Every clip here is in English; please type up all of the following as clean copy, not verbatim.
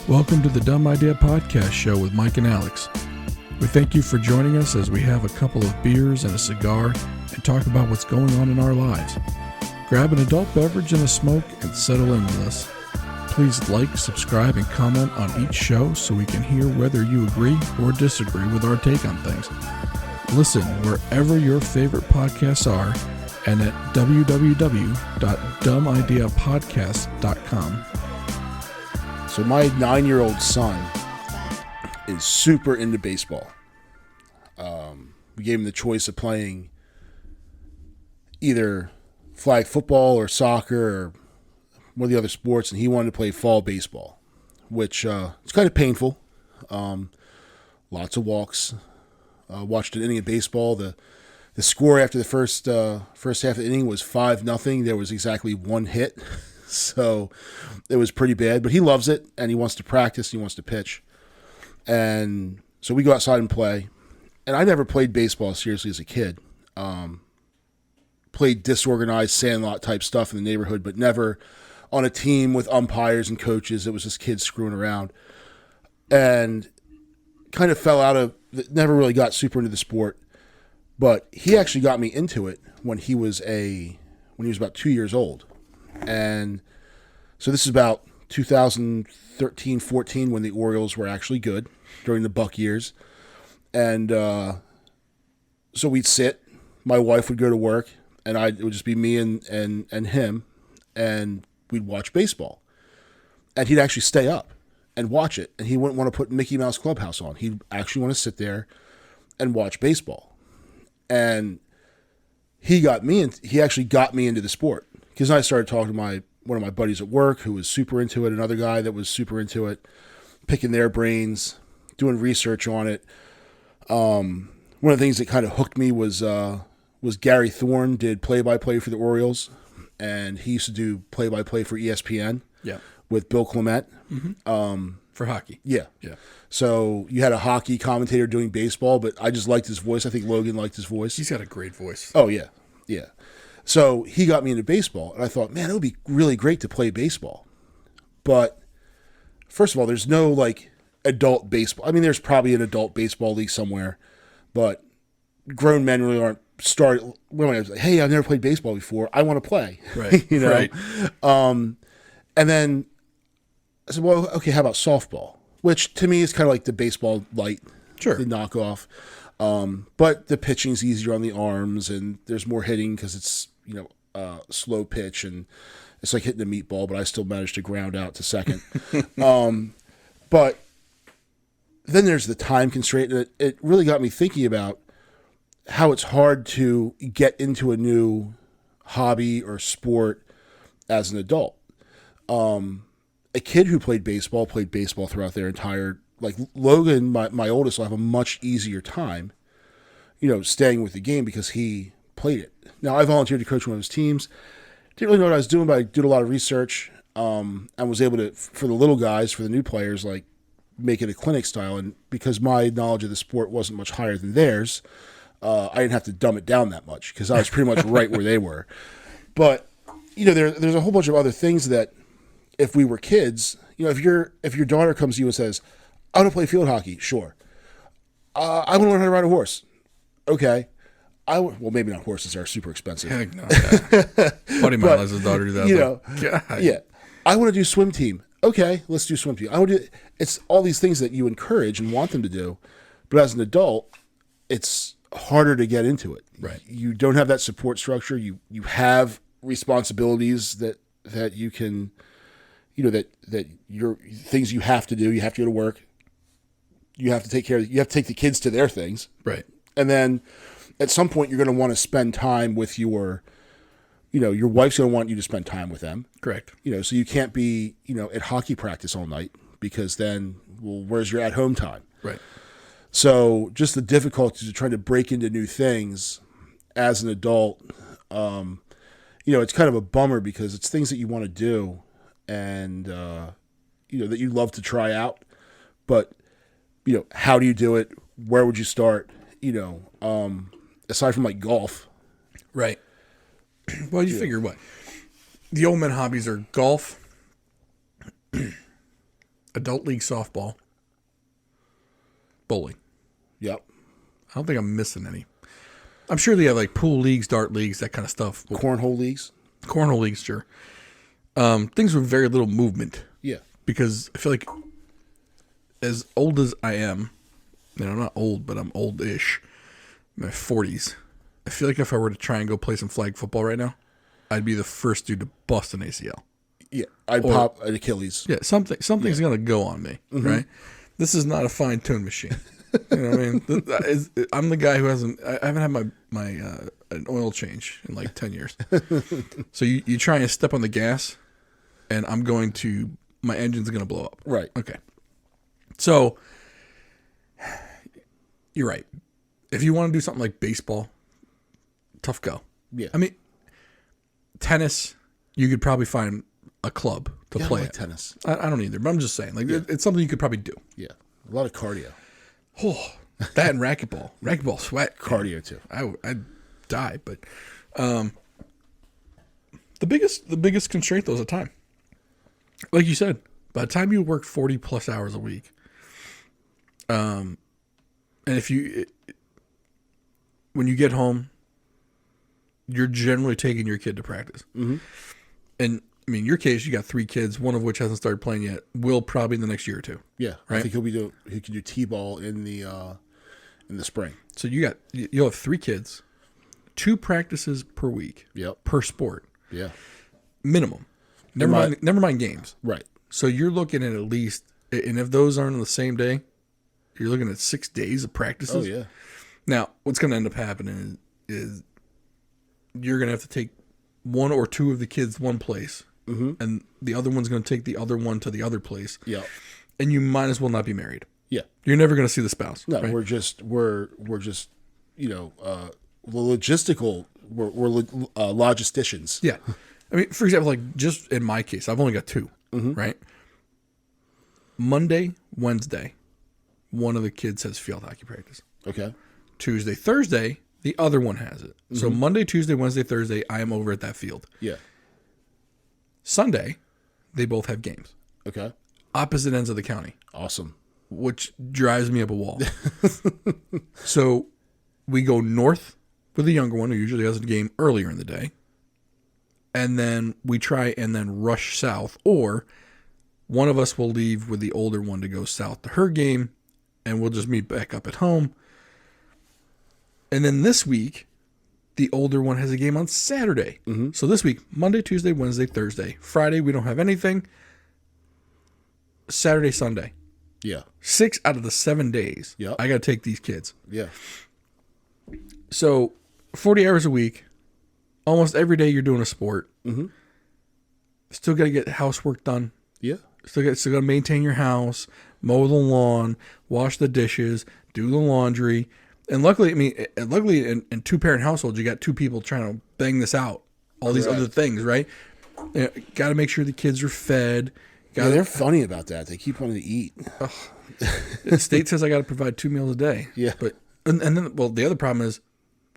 Welcome to the Dumb Idea Podcast Show with Mike and Alex. We thank you for joining us as we have a couple of beers and a cigar and talk about what's going on in our lives. Grab an adult beverage and a smoke and settle in with us. Please like, subscribe, and comment on each show so we can hear whether you agree or disagree with our take on things. Listen wherever your favorite podcasts are and at www.dumbideapodcast.com. So my 9-year-old son is super into baseball. We gave him the choice of playing either flag football or soccer or one of the other sports, and he wanted to play fall baseball, which it's kind of painful. Lots of walks. Watched an inning of baseball. The score after the first half of the inning was 5-0. There was exactly one hit. So it was pretty bad, but he loves it, and he wants to practice, he wants to pitch. And so we go outside and play. And I never played baseball seriously as a kid. Played disorganized sandlot type stuff in the neighborhood, but never on a team with umpires and coaches. It was just kids screwing around. And kind of fell out of, never really got super into the sport. But he actually got me into it when he was about 2 years old. And so this is about 2013-14 when the Orioles were actually good during the Buck years. And so we'd sit. My wife would go to work, and it would just be me and him, and we'd watch baseball. And he'd actually stay up and watch it, and he wouldn't want to put Mickey Mouse Clubhouse on. He'd actually want to sit there and watch baseball. And he actually got me into the sport. Because I started talking to one of my buddies at work who was super into it, another guy that was super into it, picking their brains, doing research on it. One of the things that kind of hooked me was Gary Thorne did play-by-play for the Orioles, and he used to do play-by-play for ESPN with Bill Clement. Mm-hmm. For hockey. Yeah. So you had a hockey commentator doing baseball, but I just liked his voice. I think Logan liked his voice. He's got a great voice. Oh, yeah. So he got me into baseball, and I thought, man, it would be really great to play baseball. But first of all, there's no adult baseball. I mean, there's probably an adult baseball league somewhere, but grown men really aren't started. When I was like, hey, I've never played baseball before. I want to play. Right. Right. And then I said, well, okay, how about softball? Which to me is kind of like the baseball light, Sure, the knockoff. But the pitching's easier on the arms, and there's more hitting because it's slow pitch, and it's like hitting a meatball, but I still managed to ground out to second. But then there's the time constraint. It really got me thinking about how it's hard to get into a new hobby or sport as an adult. A kid who played baseball throughout their entire, Logan, my oldest, will have a much easier time, staying with the game because he played it. Now, I volunteered to coach one of his teams. Didn't really know what I was doing, but I did a lot of research and was able to, for the little guys, for the new players, make it a clinic style. And because my knowledge of the sport wasn't much higher than theirs, I didn't have to dumb it down that much because I was pretty much right where they were. But, there's a whole bunch of other things that if we were kids, if your daughter comes to you and says, I want to play field hockey, sure. I want to learn how to ride a horse. Okay. Well, maybe not. Horses are super expensive. Heck no. Buddy mine lets his daughter do that. God. Yeah. I want to do swim team. Okay, let's do swim team. It's all these things that you encourage and want them to do, but as an adult, it's harder to get into it. Right. You don't have that support structure. You have responsibilities that you can, that you're things you have to do. You have to go to work. You have to take the kids to their things. Right. And then at some point you're going to want to spend time with your wife's going to want you to spend time with them. Correct. So you can't be, at hockey practice all night because then, where's your at home time? Right. So just the difficulties of trying to break into new things as an adult, it's kind of a bummer because it's things that you want to do and, that you love to try out, but, how do you do it? Where would you start? Aside from golf. Right. Well, you figure what? The old men hobbies are golf, adult league softball, bowling. Yep. I don't think I'm missing any. I'm sure they have like pool leagues, dart leagues, that kind of stuff. Cornhole leagues. Cornhole leagues, sure. Things with very little movement. Yeah. Because I feel like as old as I am, and I'm not old, but I'm old-ish, in my 40s, I feel like if I were to try and go play some flag football right now, I'd be the first dude to bust an ACL. Yeah. I'd pop an Achilles. Yeah, something's going to go an right? This is not a fine-tuned machine. You know what I mean? I'm the guy who I haven't had my an oil change in like 10 years. So you try and step on the gas, and my engine's going to blow up. Right. Okay. So, you're right. If you want to do something like baseball, tough go. Yeah. I mean, tennis, you could probably find a club to play I like at. tennis. I don't either, but I'm just saying. Like, it's something you could probably do. Yeah. A lot of cardio. Oh, that and racquetball. Racquetball sweat. Cardio, too. I'd die, but the biggest constraint, though, is the time. Like you said, by the time you work 40 plus hours a week, and when you get home, you're generally taking your kid to practice. Mm-hmm. And I mean, in your case, you got 3 kids, one of which hasn't started playing yet. Will probably in the next year or two. Yeah, right? I think he can do t-ball in the spring. So you'll have 3 kids, 2 practices per week. Yep. Per sport. Yeah. Minimum. Never mind games. Right. So you're looking at least, and if those aren't on the same day, you're looking at 6 days of practices. Oh yeah. Now, what's going to end up happening is you're going to have to take 1 or 2 of the kids one place, and the other one's going to take the other one to the other place. Yeah. And you might as well not be married. Yeah. You're never going to see the spouse. No, right? we're just logistical. We're logisticians. Yeah. I mean, for example, like just in my case, I've only got 2, right? Monday, Wednesday, one of the kids has field hockey practice. Okay. Tuesday, Thursday, the other one has it. So Monday, Tuesday, Wednesday, Thursday, I am over at that field. Yeah. Sunday, they both have games. Okay. Opposite ends of the county. Awesome. Which drives me up a wall. So we go north with the younger one, who usually has a game earlier in the day. And then we try and then rush south. Or one of us will leave with the older one to go south to her game, and we'll just meet back up at home. And then this week, the older one has a game on Saturday. So this week, Monday, Tuesday, Wednesday, Thursday. Friday, we don't have anything. Saturday, Sunday. Yeah. 6 out of the 7 days, Yep. I got to take these kids. Yeah. So 40 hours a week, almost every day you're doing a sport. Still got to get housework done. Yeah. Still got to maintain your house, mow the lawn, wash the dishes, do the laundry. And luckily, in 2-parent households, you got 2 people trying to bang this out. All these other things, right? Got to make sure the kids are fed. They're funny about that. They keep wanting to eat. The state says I got to provide 2 meals a day. Yeah. But and then, well, the other problem is,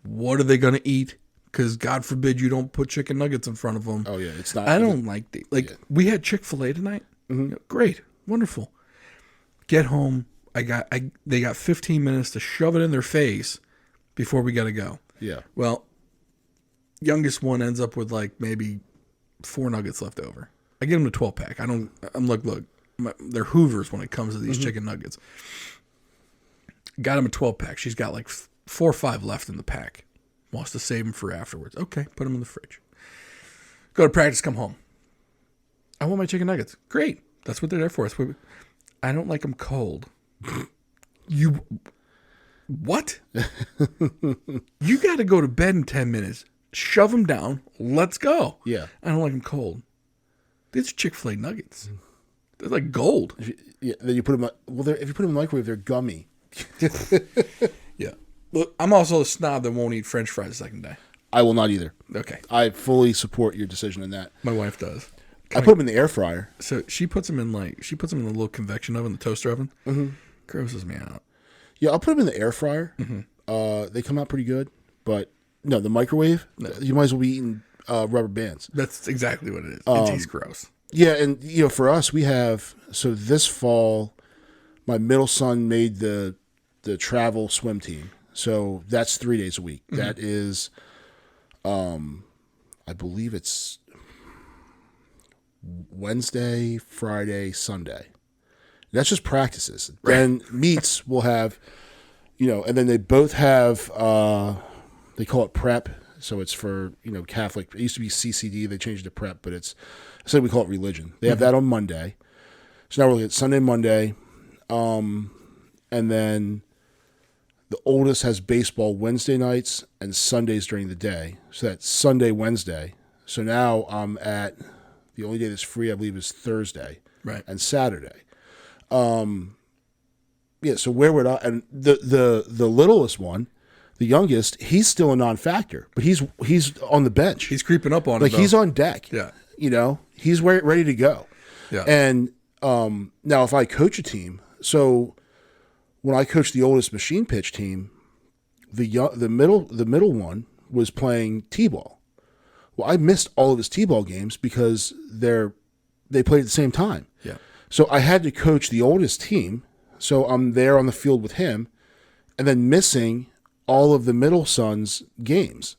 what are they going to eat? Because God forbid you don't put chicken nuggets in front of them. Oh yeah, it's not. I don't like the We had Chick-fil-A tonight. Great, wonderful. Get home. They got 15 minutes to shove it in their face before we got to go. Yeah. Well, youngest one ends up with like maybe 4 nuggets left over. I give them a 12-pack. I'm like, look, they're Hoovers when it comes to these chicken nuggets. Got him a 12-pack. She's got like 4 or 5 left in the pack. Wants to save them for afterwards. Okay, put them in the fridge. Go to practice, come home. I want my chicken nuggets. Great. That's what they're there for. I don't like them cold. You... What? You got to go to bed in 10 minutes. Shove them down. Let's go. Yeah. I don't like them cold. These are Chick-fil-A nuggets. They're like gold. Then you put them. If you put them in the microwave, they're gummy. Yeah. Look, I'm also a snob that won't eat French fries the second day. I will not either. Okay. I fully support your decision in that. My wife does. I put them in the air fryer. So she puts them in the little convection oven, the toaster oven. Grosses me out. Yeah, I'll put them in the air fryer. They come out pretty good, but no, the microwave. No. You might as well be eating rubber bands. That's exactly what it is. It tastes gross. Yeah, and for us, we have this fall, my middle son made the travel swim team. So that's 3 days a week. Mm-hmm. That is, I believe it's Wednesday, Friday, Sunday. That's just practices. Right. Then meets will have, and then they both have, they call it prep. So it's for, Catholic. It used to be CCD. They changed it to prep, but we call it religion. They have that on Monday. So now we're looking at Sunday, Monday. And then the oldest has baseball Wednesday nights and Sundays during the day. So that's Sunday, Wednesday. So now I'm at, the only day that's free, I believe, is Thursday. Right. And Saturday. So where would I, and the littlest one, the youngest, he's still a non-factor, but he's on the bench. He's creeping up on like it, he's on deck. Yeah. He's ready to go. Yeah. And now if I coach a team, so when I coached the oldest machine pitch team, the middle one was playing T-ball. Well, I missed all of his T-ball games because they played at the same time. Yeah. So I had to coach the oldest team. So I'm there on the field with him, and then missing all of the middle son's games.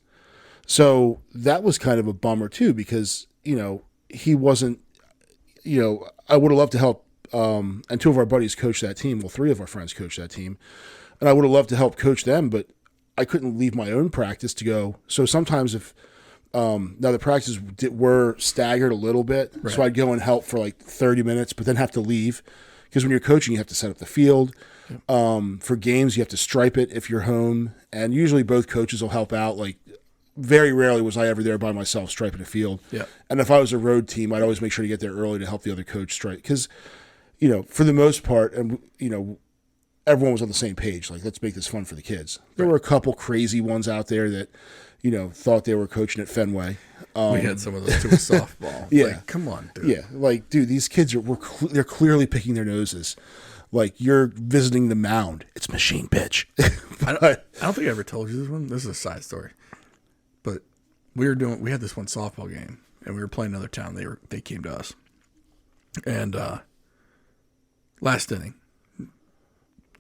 So that was kind of a bummer too, because, he wasn't, I would have loved to help, and two of our buddies coach that team. Well, three of our friends coach that team, and I would have loved to help coach them, but I couldn't leave my own practice to go. So sometimes if, now the practices were staggered a little bit, right. So I'd go and help for like 30 minutes, but then have to leave. Because when you're coaching, you have to set up the field. Yep. For games, you have to stripe it if you're home. And usually both coaches will help out. Like, very rarely was I ever there by myself striping a field. Yep. And if I was a road team, I'd always make sure to get there early to help the other coach stripe. Because, for the most part, and, everyone was on the same page. Like, let's make this fun for the kids. There were a couple crazy ones out there that, thought they were coaching at Fenway. We had some of those too with softball. Yeah. Like, come on, dude. Yeah. Like, dude, these kids they're clearly picking their noses. Like, you're visiting the mound. It's machine pitch. I don't think I ever told you this one. This is a side story. But we had this one softball game, and we were playing another town. They came to us. And last inning,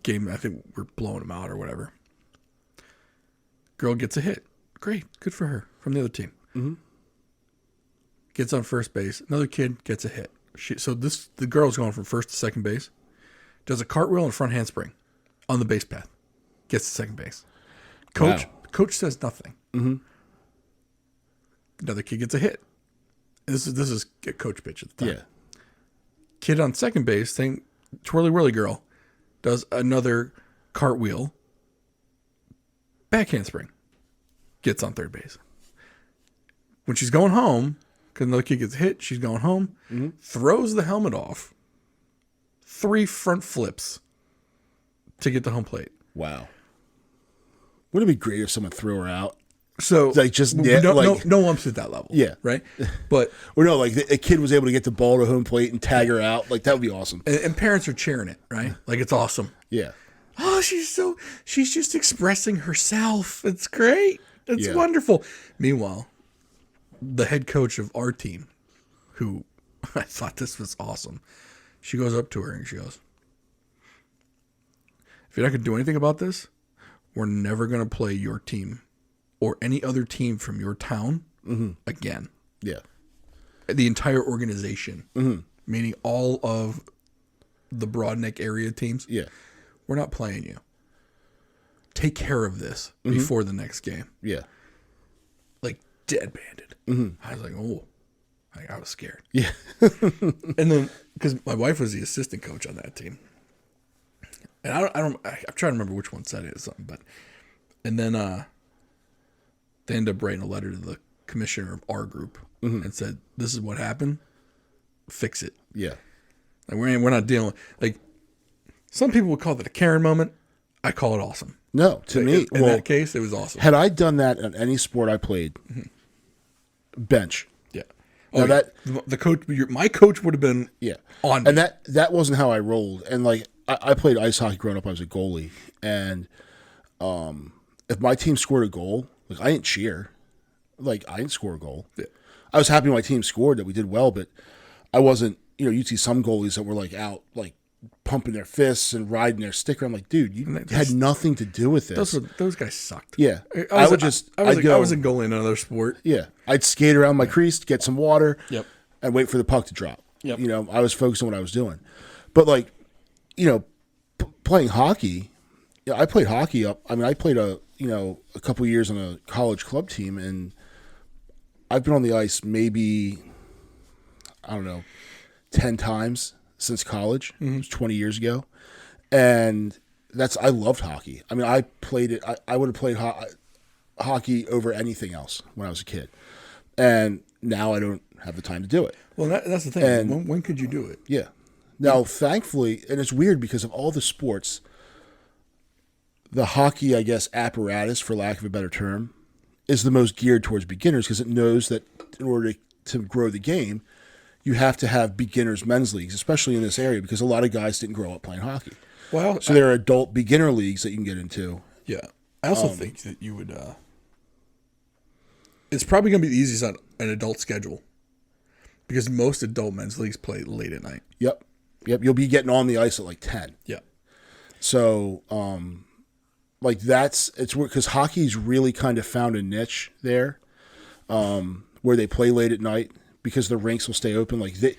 game, I think we're blowing them out or whatever. Girl gets a hit. Great. Good for her. From the other team. Mm-hmm. Gets on first base. Another kid gets a hit. The girl's going from first to second base. Does a cartwheel and front handspring on the base path. Gets to second base. Coach says nothing. Mm-hmm. Another kid gets a hit. This is a coach pitch at the time. Yeah. Kid on second base, twirly whirly girl, does another cartwheel. Back handspring. Gets on third base. When she's going home, because another kid gets hit, she's going home, throws the helmet off, 3 front flips to get to home plate. Wow. Wouldn't it be great if someone threw her out? So, like, just no umps at that level. Yeah. Right? But, or no, like a kid was able to get the ball to home plate and tag her out. Like, that would be awesome. And parents are cheering it, right? Like, it's awesome. Yeah. Oh, she's just expressing herself. It's great. It's wonderful. Meanwhile, the head coach of our team, who I thought this was awesome, she goes up to her and she goes, if you're not going to do anything about this, we're never going to play your team or any other team from your town again. Yeah. The entire organization, meaning all of the Broadneck area teams. Yeah. We're not playing you. Take care of this before the next game. Yeah. Like, dead banded. I was like, oh. I was scared. Yeah. And then, because my wife was the assistant coach on that team. And I'm trying to remember which one said it or something. But, and then they ended up writing a letter to the commissioner of our group and said, this is what happened. Fix it. Yeah. Like, we're not dealing, like, some people would call it a Karen moment. I call it awesome. No, to me, in that case, it was awesome. Had I done that in any sport I played, bench. Yeah. Oh, now the coach, my coach would have been on me. And that wasn't how I rolled. And like I played ice hockey growing up. I was a goalie, and if my team scored a goal, like I didn't cheer. Like I didn't score a goal. Yeah. I was happy my team scored, that we did well, but I wasn't, you'd see some goalies that were like out, like pumping their fists and riding their sticker. I'm like, dude, you had nothing to do with this. Those guys sucked. Yeah. I was a goalie in another sport. Yeah. I'd skate around my crease, get some water, Yep. and wait for the puck to drop. Yep. I was focused on what I was doing. But like, playing hockey, I played hockey I played a couple years on a college club team, and I've been on the ice maybe, I don't know, 10 times since college. It was 20 years ago. And I loved hockey. I mean, I played it. I would have played hockey over anything else when I was a kid. And now I don't have the time to do it. Well, that's the thing. And when could you do it? Yeah. Now, thankfully, and it's weird because of all the sports, the hockey, I guess, apparatus, for lack of a better term, is the most geared towards beginners because it knows that in order to grow the game, you have to have beginners men's leagues, especially in this area, because a lot of guys didn't grow up playing hockey. Well, so there are adult beginner leagues that you can get into. Yeah. I also think that you would it's probably going to be the easiest on an adult schedule because most adult men's leagues play late at night. Yep. You'll be getting on the ice at like 10. Yeah. So, it's weird because hockey's really kind of found a niche there, where they play late at night because the rinks will stay open. Like if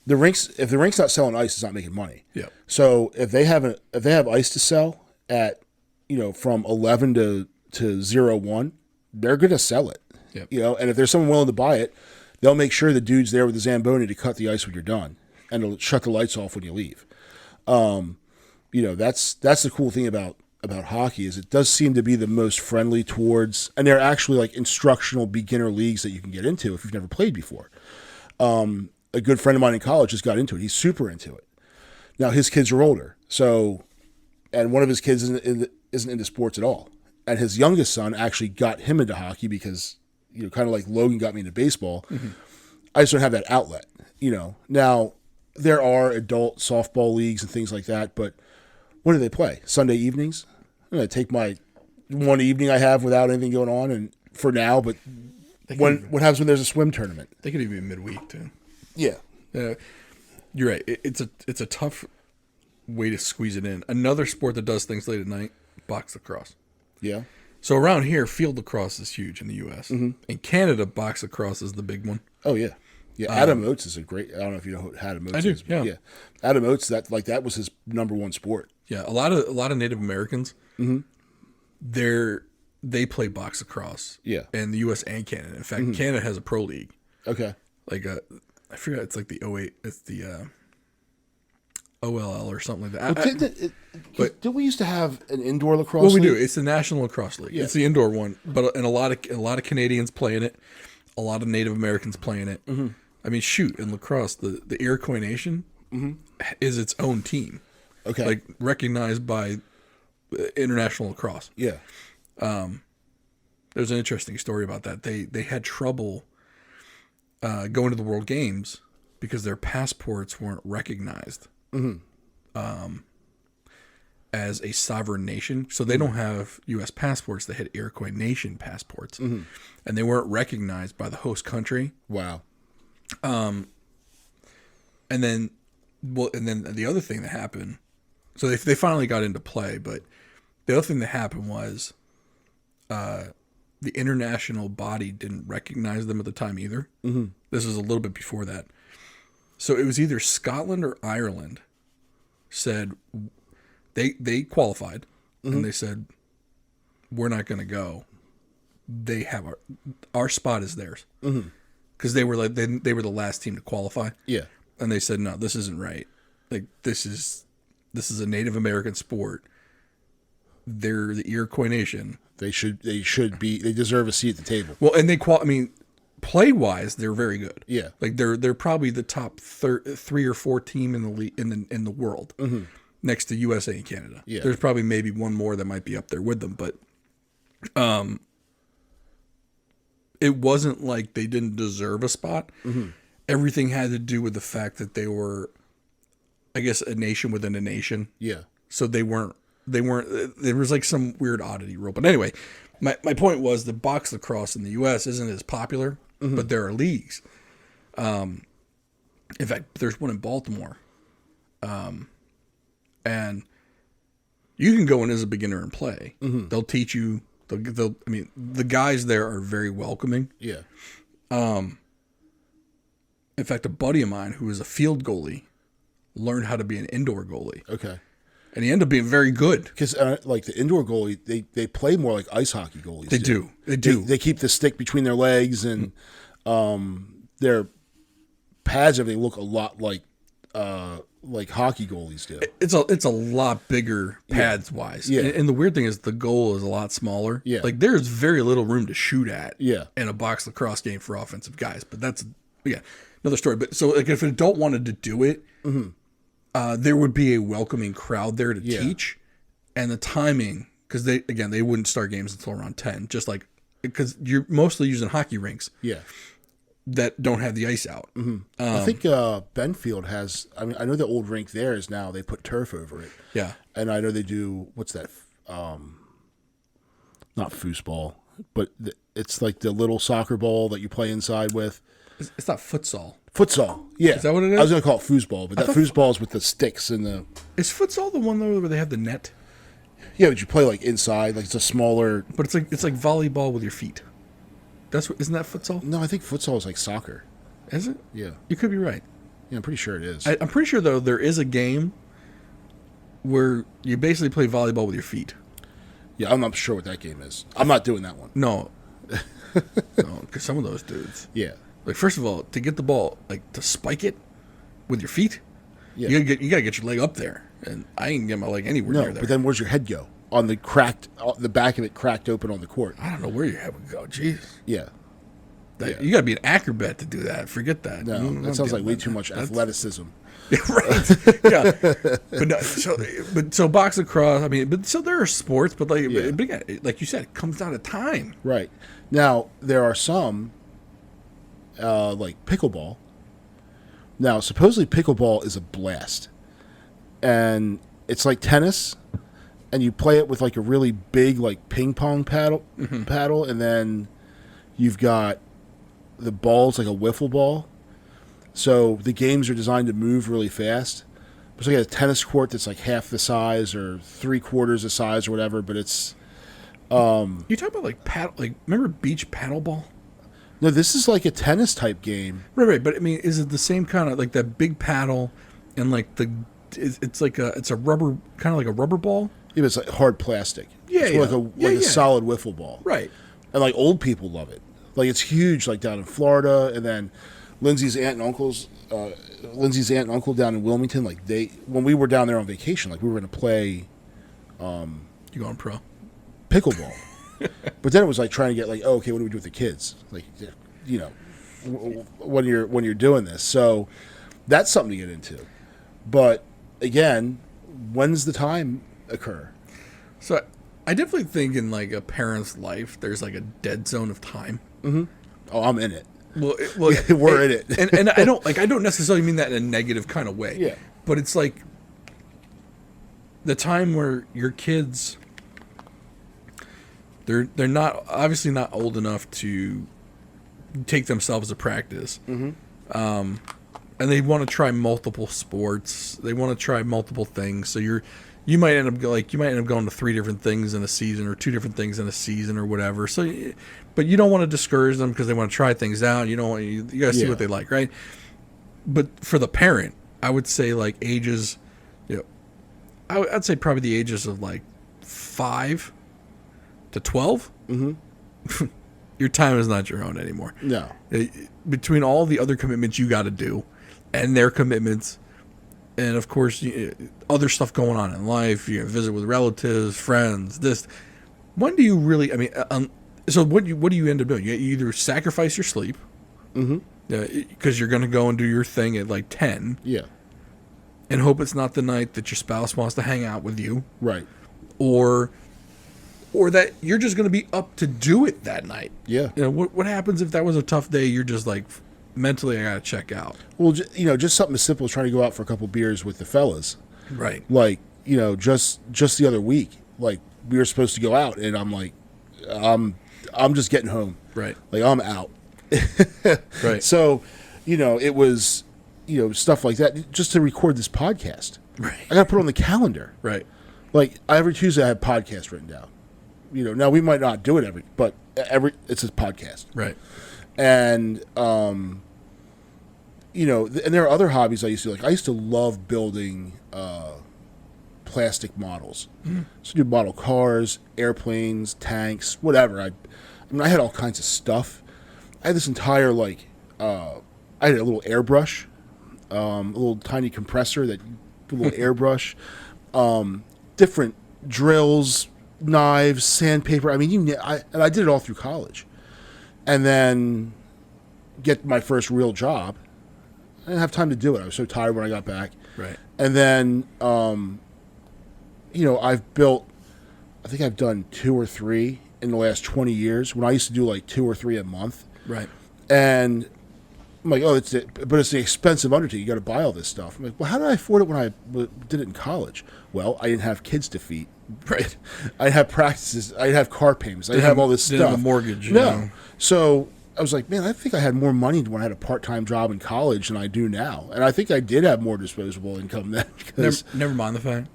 the rink's not selling ice, it's not making money. Yeah. So if they have ice to sell at, from 11 to 01, they're going to sell it. Yep. And if there's someone willing to buy it, they'll make sure the dude's there with the Zamboni to cut the ice when you're done, and it'll shut the lights off when you leave. That's the cool thing about hockey is it does seem to be the most friendly towards, and they're actually like instructional beginner leagues that you can get into if you've never played before. A good friend of mine in college just got into it. He's super into it. Now his kids are older, and one of his kids isn't into sports at all. And his youngest son actually got him into hockey because, kind of like Logan got me into baseball. Mm-hmm. I just don't have that outlet, Now, there are adult softball leagues and things like that, but when do they play? Sunday evenings? I'm going to take my one evening I have without anything going on, and for now, but what happens when there's a swim tournament? They could even be midweek, too. Yeah. You're right. It's a tough way to squeeze it in. Another sport that does things late at night, box lacrosse. Yeah. So around here, field lacrosse is huge in the U.S. Mm-hmm. In Canada, box lacrosse is the big one. Oh, yeah. Yeah, Adam Oates is a great. I don't know if you know who Adam Oates is. Yeah. Adam Oates, that was his number one sport. Yeah, a lot of Native Americans, mm-hmm. they play box lacrosse. Yeah, in the U.S. and Canada. In fact, mm-hmm. Canada has a pro league. Okay, like I forget, it's like the 08. It's the OLL or something like that. Did we used to have an indoor lacrosse? Well, we league? do. It's the National Lacrosse League. Yeah. It's the indoor one, and a lot of Canadians play in it. A lot of Native Americans play in it. Mm-hmm. I mean, shoot, in lacrosse, the Iroquois Nation mm-hmm. is its own team. Okay, like recognized by international lacrosse. Yeah. There's an interesting story about that. They had trouble going to the World Games because their passports weren't recognized mm-hmm. As a sovereign nation. So they don't have U.S. passports. They had Iroquois Nation passports, mm-hmm. and they weren't recognized by the host country. Wow. And then the other thing that happened. So they finally got into play, but the other thing that happened was the international body didn't recognize them at the time either. Mm-hmm. This was a little bit before that. So it was either Scotland or Ireland said they qualified, mm-hmm. and they said, we're not going to go. They have our spot is theirs. Mm-hmm. Because they were they were the last team to qualify. Yeah. And they said, no, this isn't right. Like this is a Native American sport. They're the Iroquois Nation. They deserve a seat at the table. Well, and play wise, they're very good. Yeah. Like they're probably the top 3 or 4 team in the league, in the world, mm-hmm. next to USA and Canada. Yeah. There's probably maybe one more that might be up there with them, but it wasn't like they didn't deserve a spot. Mm-hmm. Everything had to do with the fact that they were, I guess, a nation within a nation. Yeah. So they weren't, there was like some weird oddity rule. But anyway, my point was the box lacrosse in the U.S. isn't as popular, mm-hmm. but there are leagues. In fact, there's one in Baltimore. And you can go in as a beginner and play. Mm-hmm. They'll teach you. I mean, the guys there are very welcoming. Yeah. In fact, a buddy of mine who was a field goalie learned how to be an indoor goalie. Okay. And he ended up being very good. Because like the indoor goalie, they play more like ice hockey goalies. They do. They do. They keep the stick between their legs, and their pads, everything look a lot like hockey goalies do. It's a lot bigger pads wise. Yeah. And the weird thing is the goal is a lot smaller. Yeah. Like there's very little room to shoot at. Yeah. In a box lacrosse game for offensive guys. But that's another story. But so like if an adult wanted to do it, there would be a welcoming crowd there to teach, and the timing, because they wouldn't start games until around 10, just like because you're mostly using hockey rinks. Yeah. That don't have the ice out. Mm-hmm. I think Benfield has. I mean, I know the old rink there is now they put turf over it. Yeah, and I know they do. What's that? Not foosball, but it's like the little soccer ball that you play inside with. It's not futsal. Futsal, yeah. Is that what it is? I was going to call it foosball, but that foosball is with the sticks and the. Is futsal the one though where they have the net? Yeah, but you play like inside, like it's a smaller. But it's like volleyball with your feet. Isn't that futsal? No, I think futsal is like soccer. Is it? Yeah. You could be right. Yeah, I'm pretty sure it is. I'm pretty sure, though, there is a game where you basically play volleyball with your feet. Yeah, I'm not sure what that game is. I'm not doing that one. No. No, because some of those dudes. Yeah. Like, first of all, to get the ball, like, to spike it with your feet, yeah. you gotta get your leg up there. And I ain't get my leg anywhere near there. But then where's your head go? On the back of it cracked open on the court. I don't know where your head would go. Jeez. Yeah. You got to be an acrobat to do that. Forget that. No, that sounds like way too much athleticism. Yeah, right. Yeah. So box lacrosse, I mean, so there are sports, but like you said, it comes down to time. Right. Now, there are some, like pickleball. Now, supposedly pickleball is a blast. And it's like tennis. And you play it with like a really big like ping pong paddle, and then you've got the ball's like a wiffle ball. So the games are designed to move really fast. It's like a tennis court that's like half the size or 3/4 the size or whatever, but it's You talk about like paddle, like remember beach paddleball? No, this is like a tennis type game. Right, but I mean, is it the same kind of like that big paddle and like it's a rubber, kind of like a rubber ball? Yeah, but it's like hard plastic. Yeah, it's like a solid wiffle ball. Right. And like old people love it. Like it's huge, like down in Florida, and then Lindsay's aunt and uncle down in Wilmington. Like when we were down there on vacation, like we were going to play. You going pro? Pickleball. But then it was like trying to get like, oh, okay, what do we do with the kids? Like, you know, when you're doing this, so that's something to get into. But again, when's the time occur? So I definitely think in like a parent's life, there's like a dead zone of time. Mm-hmm. Oh, I'm in it. Well, we're in it, and I don't necessarily mean that in a negative kind of way. Yeah. But it's like the time where your kids, they're not obviously not old enough to take themselves to practice. Mm-hmm. And they want to try multiple sports. They want to try multiple things. So you might end up going to 3 different things in a season or 2 different things in a season or whatever. So, but you don't want to discourage them because they want to try things out. You got to see what they like, right? But for the parent, I would say like ages, I'd say probably the ages of like 5 to 12. Mm-hmm. Your time is not your own anymore. No. Between all the other commitments you got to do and their commitments, and of course, other stuff going on in life, visit with relatives, friends, this. When do you really, so what do you end up doing? You either sacrifice your sleep, because you're going to go and do your thing at like 10. Yeah. And hope it's not the night that your spouse wants to hang out with you. Right. Or that you're just going to be up to do it that night. Yeah. What happens if that was a tough day? You're just like, mentally, I got to check out. Well, just something as simple as trying to go out for a couple beers with the fellas. Right. Like, just the other week, like we were supposed to go out, and I'm like, I'm just getting home. Right. Like I'm out. Right. So, it was stuff like that, just to record this podcast. Right. I got to put it on the calendar. Right. Like every Tuesday, I have podcasts written down. Now we might not do it but it's a podcast. Right. And and there are other hobbies I used to like. I used to love building plastic models. So do model cars, airplanes, tanks, whatever. I had all kinds of stuff. I had this entire I had a little airbrush, a little tiny compressor a little airbrush, different drills, knives, sandpaper. I mean, and I did it all through college, and then get my first real job. I didn't have time to do it. I was so tired when I got back. Right. And then, I've built. I think I've done 2 or 3 in the last 20 years. When I used to do like 2 or 3 a month. Right. And I'm like, but it's an expensive undertaking. You got to buy all this stuff. I'm like, well, how did I afford it when I did it in college? Well, I didn't have kids to feed. Right. I didn't have practices. I didn't have car payments. I didn't have all this stuff. Didn't have a mortgage. No. So I was like, man, I think I had more money when I had a part-time job in college than I do now. And I think I did have more disposable income then. Never mind the fact.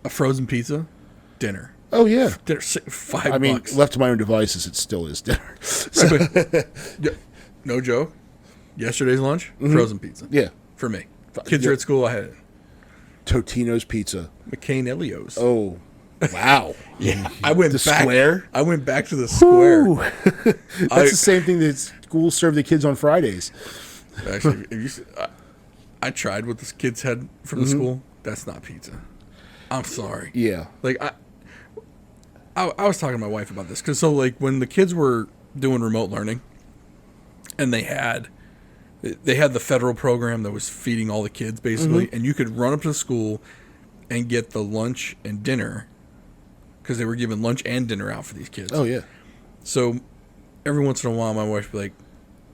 A frozen pizza, dinner. Oh, yeah. Dinner, $5. I mean, left to my own devices, it still is dinner. So, no joke. Yesterday's lunch, frozen pizza. Yeah. For me. Kids are at school, I had it. Totino's Pizza. McCain Elio's. Oh, wow. Yeah. I went back. Square? I went back to the square. That's the same thing that schools serve the kids on Fridays. Actually, I tried what the kids had from the school. That's not pizza. I'm sorry. Yeah. Like, I was talking to my wife about this. Because, when the kids were doing remote learning, and they had the federal program that was feeding all the kids, basically, and you could run up to the school and get the lunch and dinner, because they were giving lunch and dinner out for these kids. Oh, yeah. So every once in a while, my wife would be like,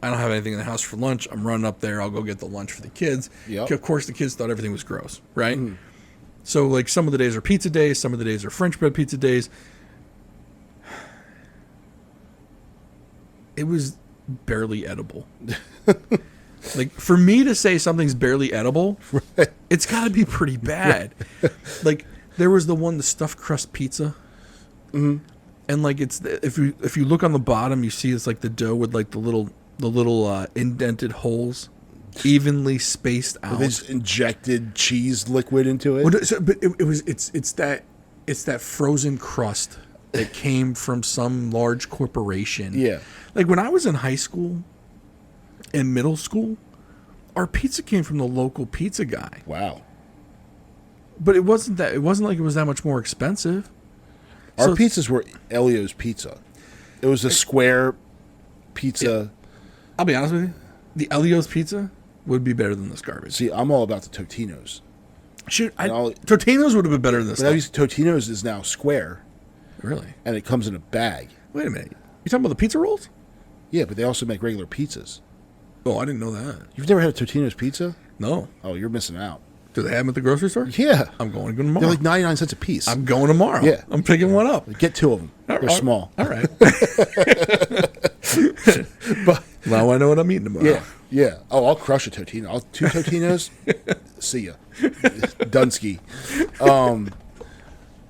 I don't have anything in the house for lunch. I'm running up there. I'll go get the lunch for the kids. Yep. Of course, the kids thought everything was gross, right? So, some of the days are pizza days. Some of the days are French bread pizza days. It was barely edible. For me to say something's barely edible, it's got to be pretty bad. There was the stuffed crust pizza. And it's if you look on the bottom, you see it's like the dough with the little indented holes, evenly spaced out. They just injected cheese liquid into it. It's that frozen crust that came from some large corporation. Yeah. When I was in high school and middle school, our pizza came from the local pizza guy. Wow. But it wasn't like it was that much more expensive. Our pizzas were Elio's Pizza. It was a square pizza. I'll be honest with you. The Elio's Pizza would be better than this garbage. See, I'm all about the Totino's. Shoot, Totino's would have been better than this. Totino's is now square. Really? And it comes in a bag. Wait a minute. You talking about the pizza rolls? Yeah, but they also make regular pizzas. Oh, I didn't know that. You've never had a Totino's pizza? No. Oh, you're missing out. Do they have them at the grocery store? Yeah. I'm going tomorrow. They're like 99 cents a piece. I'm going tomorrow. Yeah. I'm picking one up. Get 2 of them. They're small. All right. But now I know what I'm eating tomorrow. Yeah. Yeah. Oh, I'll crush a Totino. 2 Totinos? See ya. Dunsky.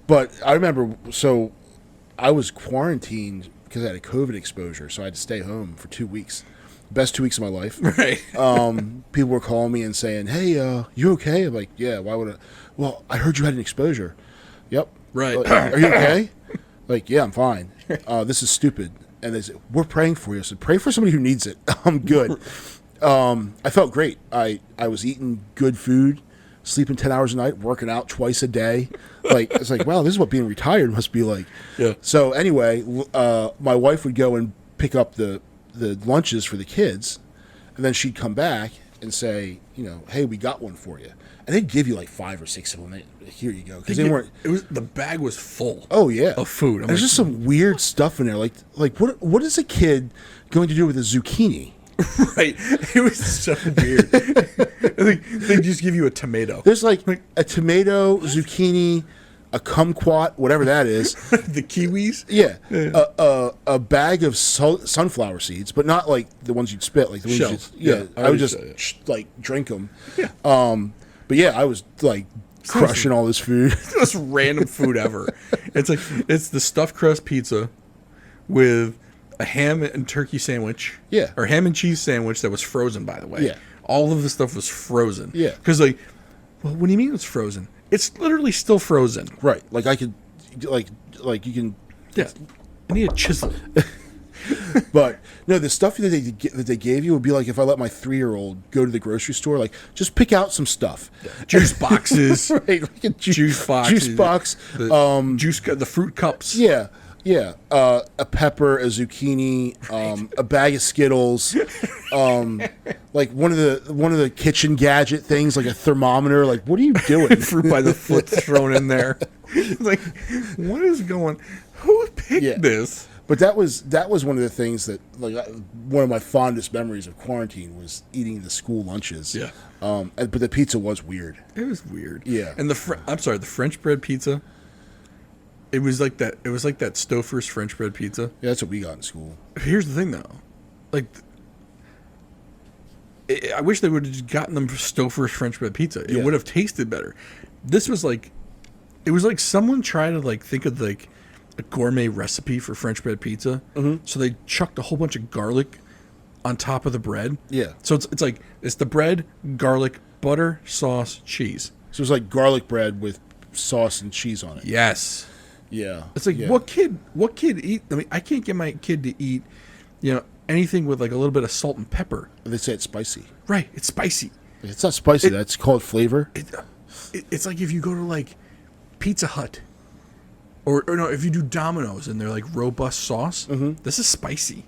But I remember, so I was quarantined because I had a COVID exposure, so I had to stay home for 2 weeks. Best 2 weeks of my life. Right. People were calling me and saying, hey, you okay? I'm like, yeah, why would I? Well, I heard you had an exposure. Yep. Right. Are you okay? Like, yeah, I'm fine. This is stupid. And they said, we're praying for you. I said, pray for somebody who needs it. I'm good. I felt great. I was eating good food, sleeping 10 hours a night, working out twice a day. It's like, wow, this is what being retired must be like. Yeah. So anyway, my wife would go and pick up the lunches for the kids, and then she'd come back and say, hey, we got one for you. And they'd give you like 5 or 6 of them. Here you go. Because they weren't. The bag was full. Oh yeah, of food. There's just some weird stuff in there. Like what is a kid going to do with a zucchini? Right. It was so weird. They just give you a tomato. There's like a tomato, zucchini, a kumquat, whatever that is. The kiwis. Yeah, a bag of sunflower seeds, but not like the ones you'd spit, like the ones I would just like drink them. Yeah. But yeah, I was like crushing all this food. Most random food ever. It's the stuffed crust pizza with a ham and turkey sandwich. Yeah. Or ham and cheese sandwich that was frozen, by the way. Yeah. All of the stuff was frozen. Yeah. Because well, what do you mean it's frozen? It's literally still frozen. Right. Like I could, like you can. Yeah. I need a chisel. But no, the stuff that they gave you would be like if I let my 3-year-old go to the grocery store, like just pick out some stuff. Juice boxes. Right. Like a juice boxes. Juice box. The fruit cups. Yeah. Yeah, a pepper, a zucchini, a bag of Skittles, like one of the kitchen gadget things, like a thermometer. Like, what are you doing? Fruit by the foot thrown in there. It's like, what is going? Who picked this? But that was one of the things that, like, one of my fondest memories of quarantine was eating the school lunches. Yeah. But the pizza was weird. It was weird. Yeah. And the French bread pizza. It was like that. It was like that Stouffer's French bread pizza. Yeah, that's what we got in school. Here's the thing, though. Like, I wish they would have gotten them Stouffer's French bread pizza. It would have tasted better. This was like, it was like someone tried to like think of like a gourmet recipe for French bread pizza. Mm-hmm. So they chucked a whole bunch of garlic on top of the bread. Yeah. So it's like it's the bread, garlic, butter, sauce, cheese. So it's like garlic bread with sauce and cheese on it. Yes. Yeah. It's like what kid eat? I mean, I can't get my kid to eat, anything with like a little bit of salt and pepper. They say it's spicy. Right. It's spicy. It's not spicy. That's called flavor. It's like if you go to like Pizza Hut, or no, if you do Domino's and they're like robust sauce. Mm-hmm. This is spicy.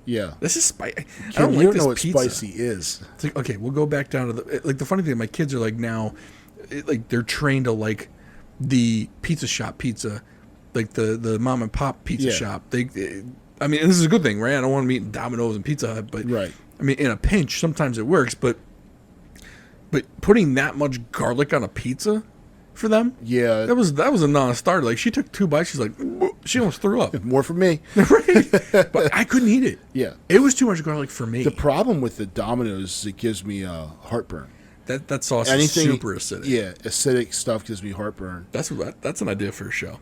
Yeah. This is spicy. I don't like this know what pizza. Spicy is. It's like, okay, we'll go back down to the funny thing. My kids are like now, like they're trained to like the pizza shop pizza. Like the mom and pop pizza shop. I mean, this is a good thing, right? I don't want them eating Domino's and Pizza Hut, but right. I mean, in a pinch, sometimes it works. But putting that much garlic on a pizza for them, that was a non-starter. Like she took 2 bites, she's like, she almost threw up. More for me, right? But I couldn't eat it. Yeah, it was too much garlic for me. The problem with the Domino's is it gives me heartburn. That sauce is super acidic. Yeah, acidic stuff gives me heartburn. That's an idea for a show.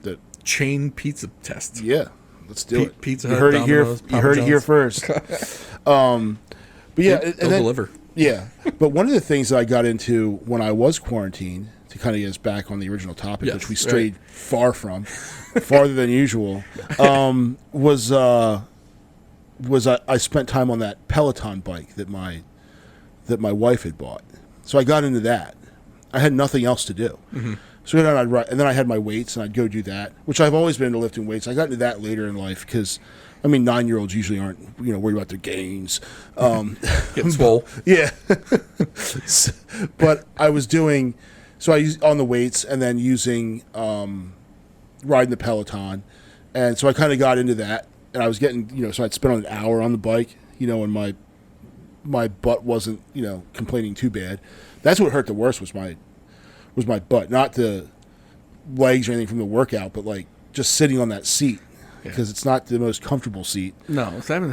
The chain pizza test. Yeah, let's do it. Pizza Hut, you heard Domino's, it here. You heard it here first. But yeah, they'll deliver. Yeah, but one of the things that I got into when I was quarantined, to kind of get us back on the original topic, which we strayed far from, farther than usual, was I spent time on that Peloton bike that my wife had bought. So I got into that. I had nothing else to do. Mm-hmm. So then I'd ride, and then I had my weights, and I'd go do that, which I've always been into lifting weights. I got into that later in life because, 9-year-olds usually aren't, worried about their gains. Getting swole. Yeah. But I was doing, so I used on the weights and then using, riding the Peloton. And so I kind of got into that, and I was getting, so I'd spend an hour on the bike, and my butt wasn't, complaining too bad. That's what hurt the worst was my butt, not the legs or anything from the workout, but like just sitting on that seat because it's not the most comfortable seat. No, it's having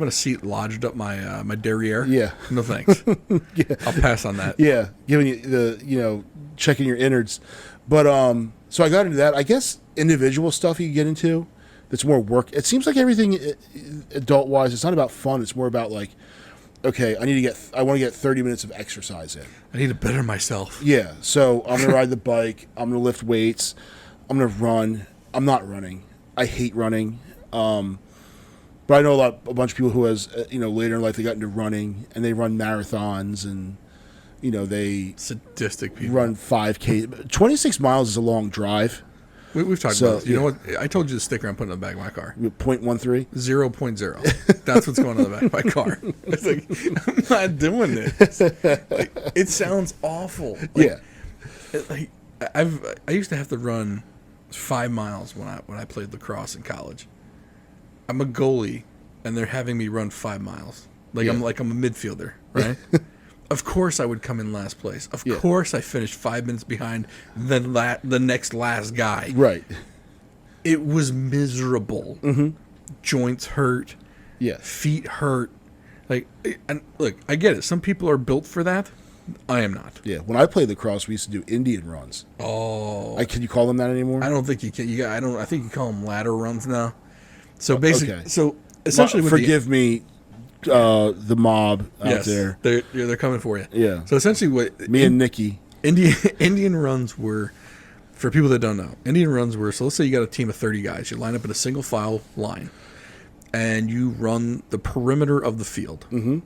a seat lodged up my my derriere. Yeah, no thanks. Yeah. I'll pass on that. Yeah, giving you the checking your innards, but so I got into that. I guess individual stuff you get into that's more work. It seems like everything adult wise, it's not about fun. It's more about like, okay, I want to get 30 minutes of exercise in. I need to better myself. Yeah, so I'm going to ride the bike. I'm going to lift weights. I'm going to run. I'm not running. I hate running. But I know a bunch of people who later in life they got into running and they run marathons and, they sadistic people run 5K. 26 miles is a long drive. We've talked about this. You know what? I told you to stick around putting in the back of my car. 0.13? 0.0. That's what's going on in the back of my car. It's like, I'm not doing this. Like, it sounds awful. Like, I used to have to run 5 miles when I played lacrosse in college. I'm a goalie, and they're having me run 5 miles. I'm a midfielder, right? Of course I would come in last place. Of Yeah. course I finished 5 minutes behind the next last guy. Right. It was miserable. Joints hurt. Yeah. Feet hurt. Like, and look, I get it. Some people are built for that. I am not. Yeah. When I played lacrosse, we used to do Indian runs. Oh, Can you call them that anymore? I don't think you can. I think you call them ladder runs now. So basically, Okay. so essentially, with Forgive me, the mob out there. they're coming for you. Yeah. So essentially, what Me and Nikki. Indian runs were, for people that don't know, Indian runs were, so let's say you got a team of 30 guys. You line up in a single file line, and you run the perimeter of the field. Mm-hmm.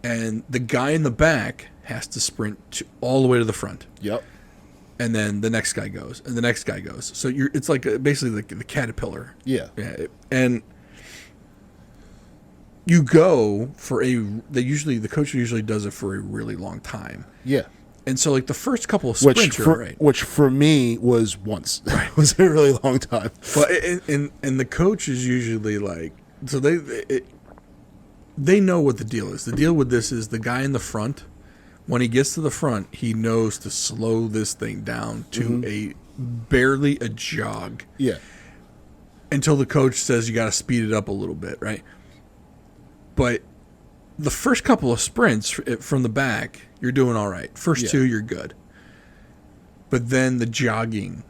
And the guy in the back has to sprint all the way to the front. Yep. And then the next guy goes, and the next guy goes. So it's like basically the caterpillar. Yeah. Yeah. And you go for the coach usually does it for a really long time. Yeah. And so like the first couple of sprints are right. Which for me was once. It was a really long time. Well, and the coach is usually like, so they know what the deal is. The deal with this is the guy in the front, when he gets to the front, he knows to slow this thing down to barely a jog. Yeah. Until the coach says you got to speed it up a little bit, right? But the first couple of sprints from the back, you're doing all right. First two, you're good. But then the jogging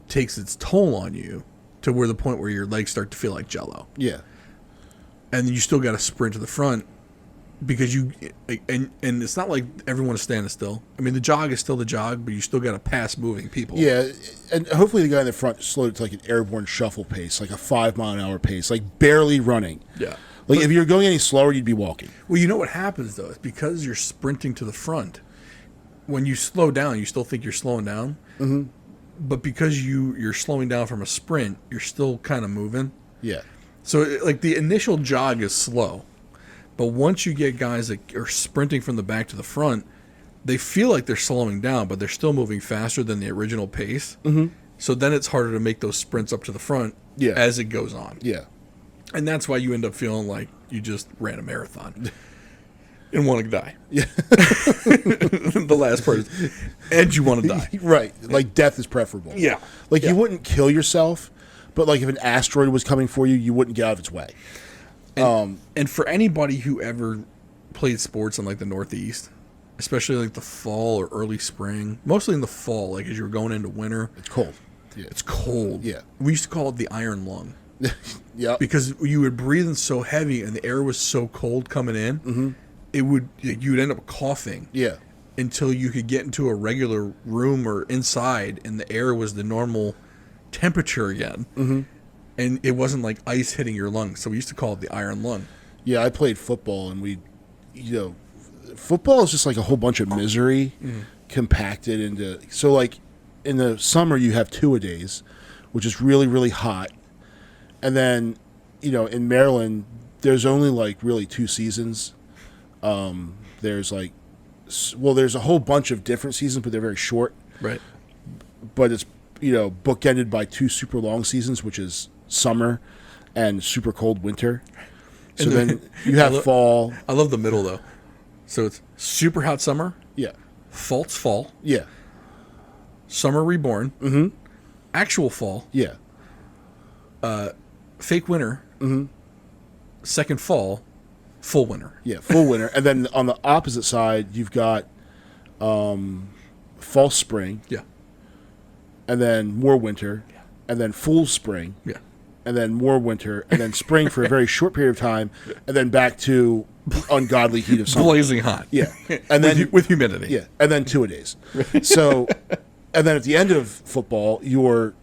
takes its toll on you to where the point where your legs start to feel like jello. Yeah. And you still got to sprint to the front because and it's not like everyone is standing still. I mean, the jog is still the jog, but you still got to pass moving people. Yeah, and hopefully the guy in the front slowed it to like an airborne shuffle pace, like a 5 mile an hour pace, like barely running. Yeah. Like if you're going any slower, you'd be walking. Well, you know what happens though? It's because you're sprinting to the front. When you slow down, you still think you're slowing down. Mm-hmm. But because you're slowing down from a sprint, you're still kind of moving. Yeah. So like the initial jog is slow. But once you get guys that are sprinting from the back to the front, they feel like they're slowing down, but they're still moving faster than the original pace. Mm-hmm. So then it's harder to make those sprints up to the front as it goes on. Yeah. And that's why you end up feeling like you just ran a marathon and want to die. Yeah. The last part is, and you want to die. Right. Like death is preferable. Yeah. Like you wouldn't kill yourself, but like if an asteroid was coming for you, you wouldn't get out of its way. And for anybody who ever played sports in like the Northeast, especially like the fall or early spring, mostly in the fall, like as you were going into winter, It's cold. Yeah. it's cold. Yeah. We used to call it the iron lung Yeah. because you would breathe in so heavy and the air was so cold coming in, you would end up coughing. Yeah. Until you could get into a regular room or inside and the air was the normal temperature again. Mm-hmm. And it wasn't like ice hitting your lungs. So we used to call it the iron lung. Yeah, I played football, and football is just like a whole bunch of misery compacted into. So, like in the summer, you have 2-a-days, which is really, really hot, and then in Maryland, there's only like really 2 seasons. There's like, there's a whole bunch of different seasons, but they're very short. Right. But it's bookended by 2 super long seasons, which is summer and super cold winter. So then you have fall. I love the middle though. So it's super hot summer. Yeah. False fall. Yeah. Summer reborn. Mm-hmm. Actual fall. Yeah. Fake winter. Mm-hmm. Second fall. Full winter. Yeah, full winter. And then on the opposite side, you've got false spring. Yeah. And then more winter. Yeah. And then full spring. Yeah. And then more winter. And then spring for a very short period of time. And then back to ungodly heat of summer. Blazing hot. Yeah. And then with humidity. Yeah. And then 2-a-days. So, and then at the end of football, you're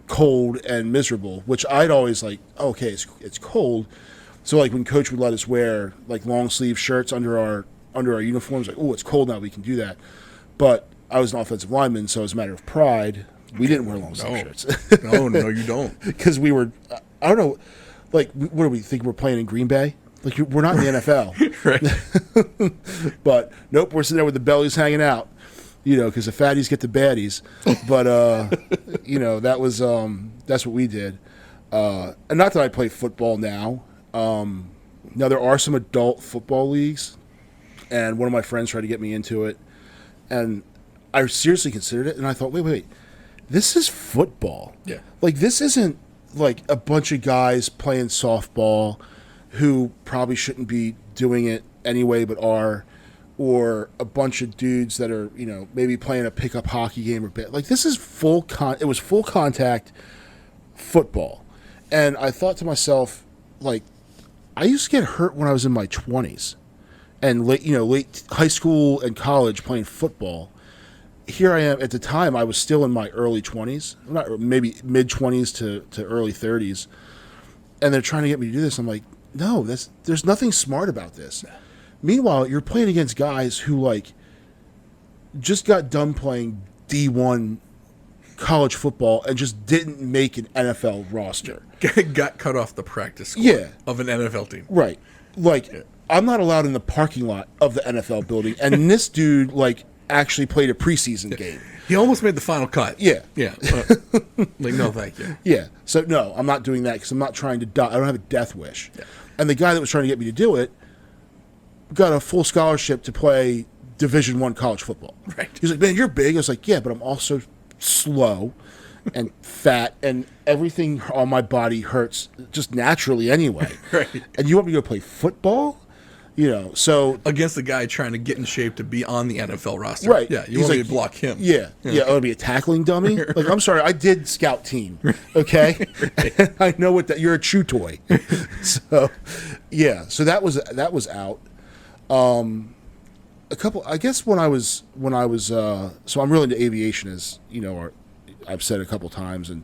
cold and miserable, which I'd always like, okay, it's cold. So like when coach would let us wear like long sleeve shirts under our uniforms, like, oh, it's cold now, we can do that. But I was an offensive lineman, so as a matter of pride, we didn't wear long sleeve shirts. No, you don't. Because we were, I don't know, like, what do we think we're playing in Green Bay? Like, we're not in the NFL. Right. But nope, we're sitting there with the bellies hanging out, because the fatties get the baddies. But that was that's what we did. And not that I play football now. Now there are some adult football leagues, and one of my friends tried to get me into it, and I seriously considered it, and I thought, wait, this is football. Yeah. Like, this isn't like a bunch of guys playing softball who probably shouldn't be doing it anyway, but are, or a bunch of dudes that are, maybe playing a pickup hockey game or bit. Like, this is it was full contact football. And I thought to myself, like, I used to get hurt when I was in my 20s and late high school and college playing football. Here I am. At the time, I was still in my early 20s, maybe mid 20s to early 30s, and they're trying to get me to do this. I'm like, no, there's nothing smart about this. Meanwhile, you're playing against guys who like just got done playing D1 college football and just didn't make an NFL roster. Got cut off the practice squad of an NFL team. Right. Like, I'm not allowed in the parking lot of the NFL building, and this dude like actually played a preseason game. He almost made the final cut. Yeah. Like, no, thank you. Yeah. So, no, I'm not doing that because I'm not trying to die. I don't have a death wish. Yeah. And the guy that was trying to get me to do it got a full scholarship to play Division I college football. Right. He's like, man, you're big. I was like, yeah, but I'm also slow and fat, and everything on my body hurts just naturally anyway. Right. And you want me to go play football? So against the guy trying to get in shape to be on the NFL roster. Right. Yeah, you want me to block him. Yeah. I want to be a tackling dummy. Like, I'm sorry, I did scout team, okay? I know you're a chew toy. So, yeah, so that was out. I guess when I was so I'm really into aviation, as I've said a couple times, and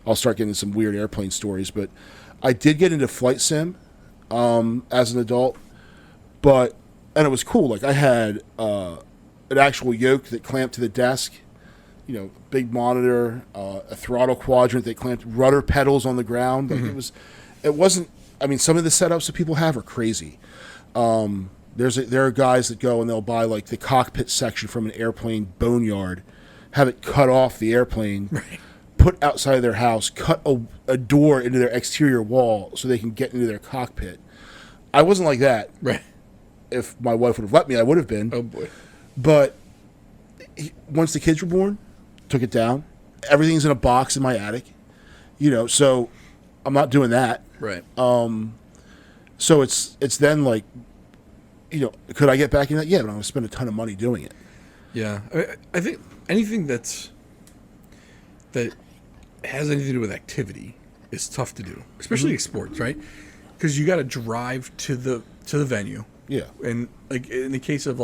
I'll start getting some weird airplane stories, but I did get into flight sim as an adult. And it was cool. Like, I had an actual yoke that clamped to the desk, big monitor, a throttle quadrant that clamped, rudder pedals on the ground. Like, it wasn't. I mean, some of the setups that people have are crazy. There are guys that go and they'll buy like the cockpit section from an airplane boneyard, have it cut off the airplane, right, put outside of their house, cut a door into their exterior wall so they can get into their cockpit. I wasn't like that. Right. If my wife would have let me, I would have been. Oh, boy. But once the kids were born, took it down. Everything's in a box in my attic. So I'm not doing that. Right. So it's then like, could I get back in that? Yeah, but I'm going to spend a ton of money doing it. Yeah. I think anything that has anything to do with activity is tough to do, especially sports, right? Because you got to drive to the venue. Yeah. And like in the case of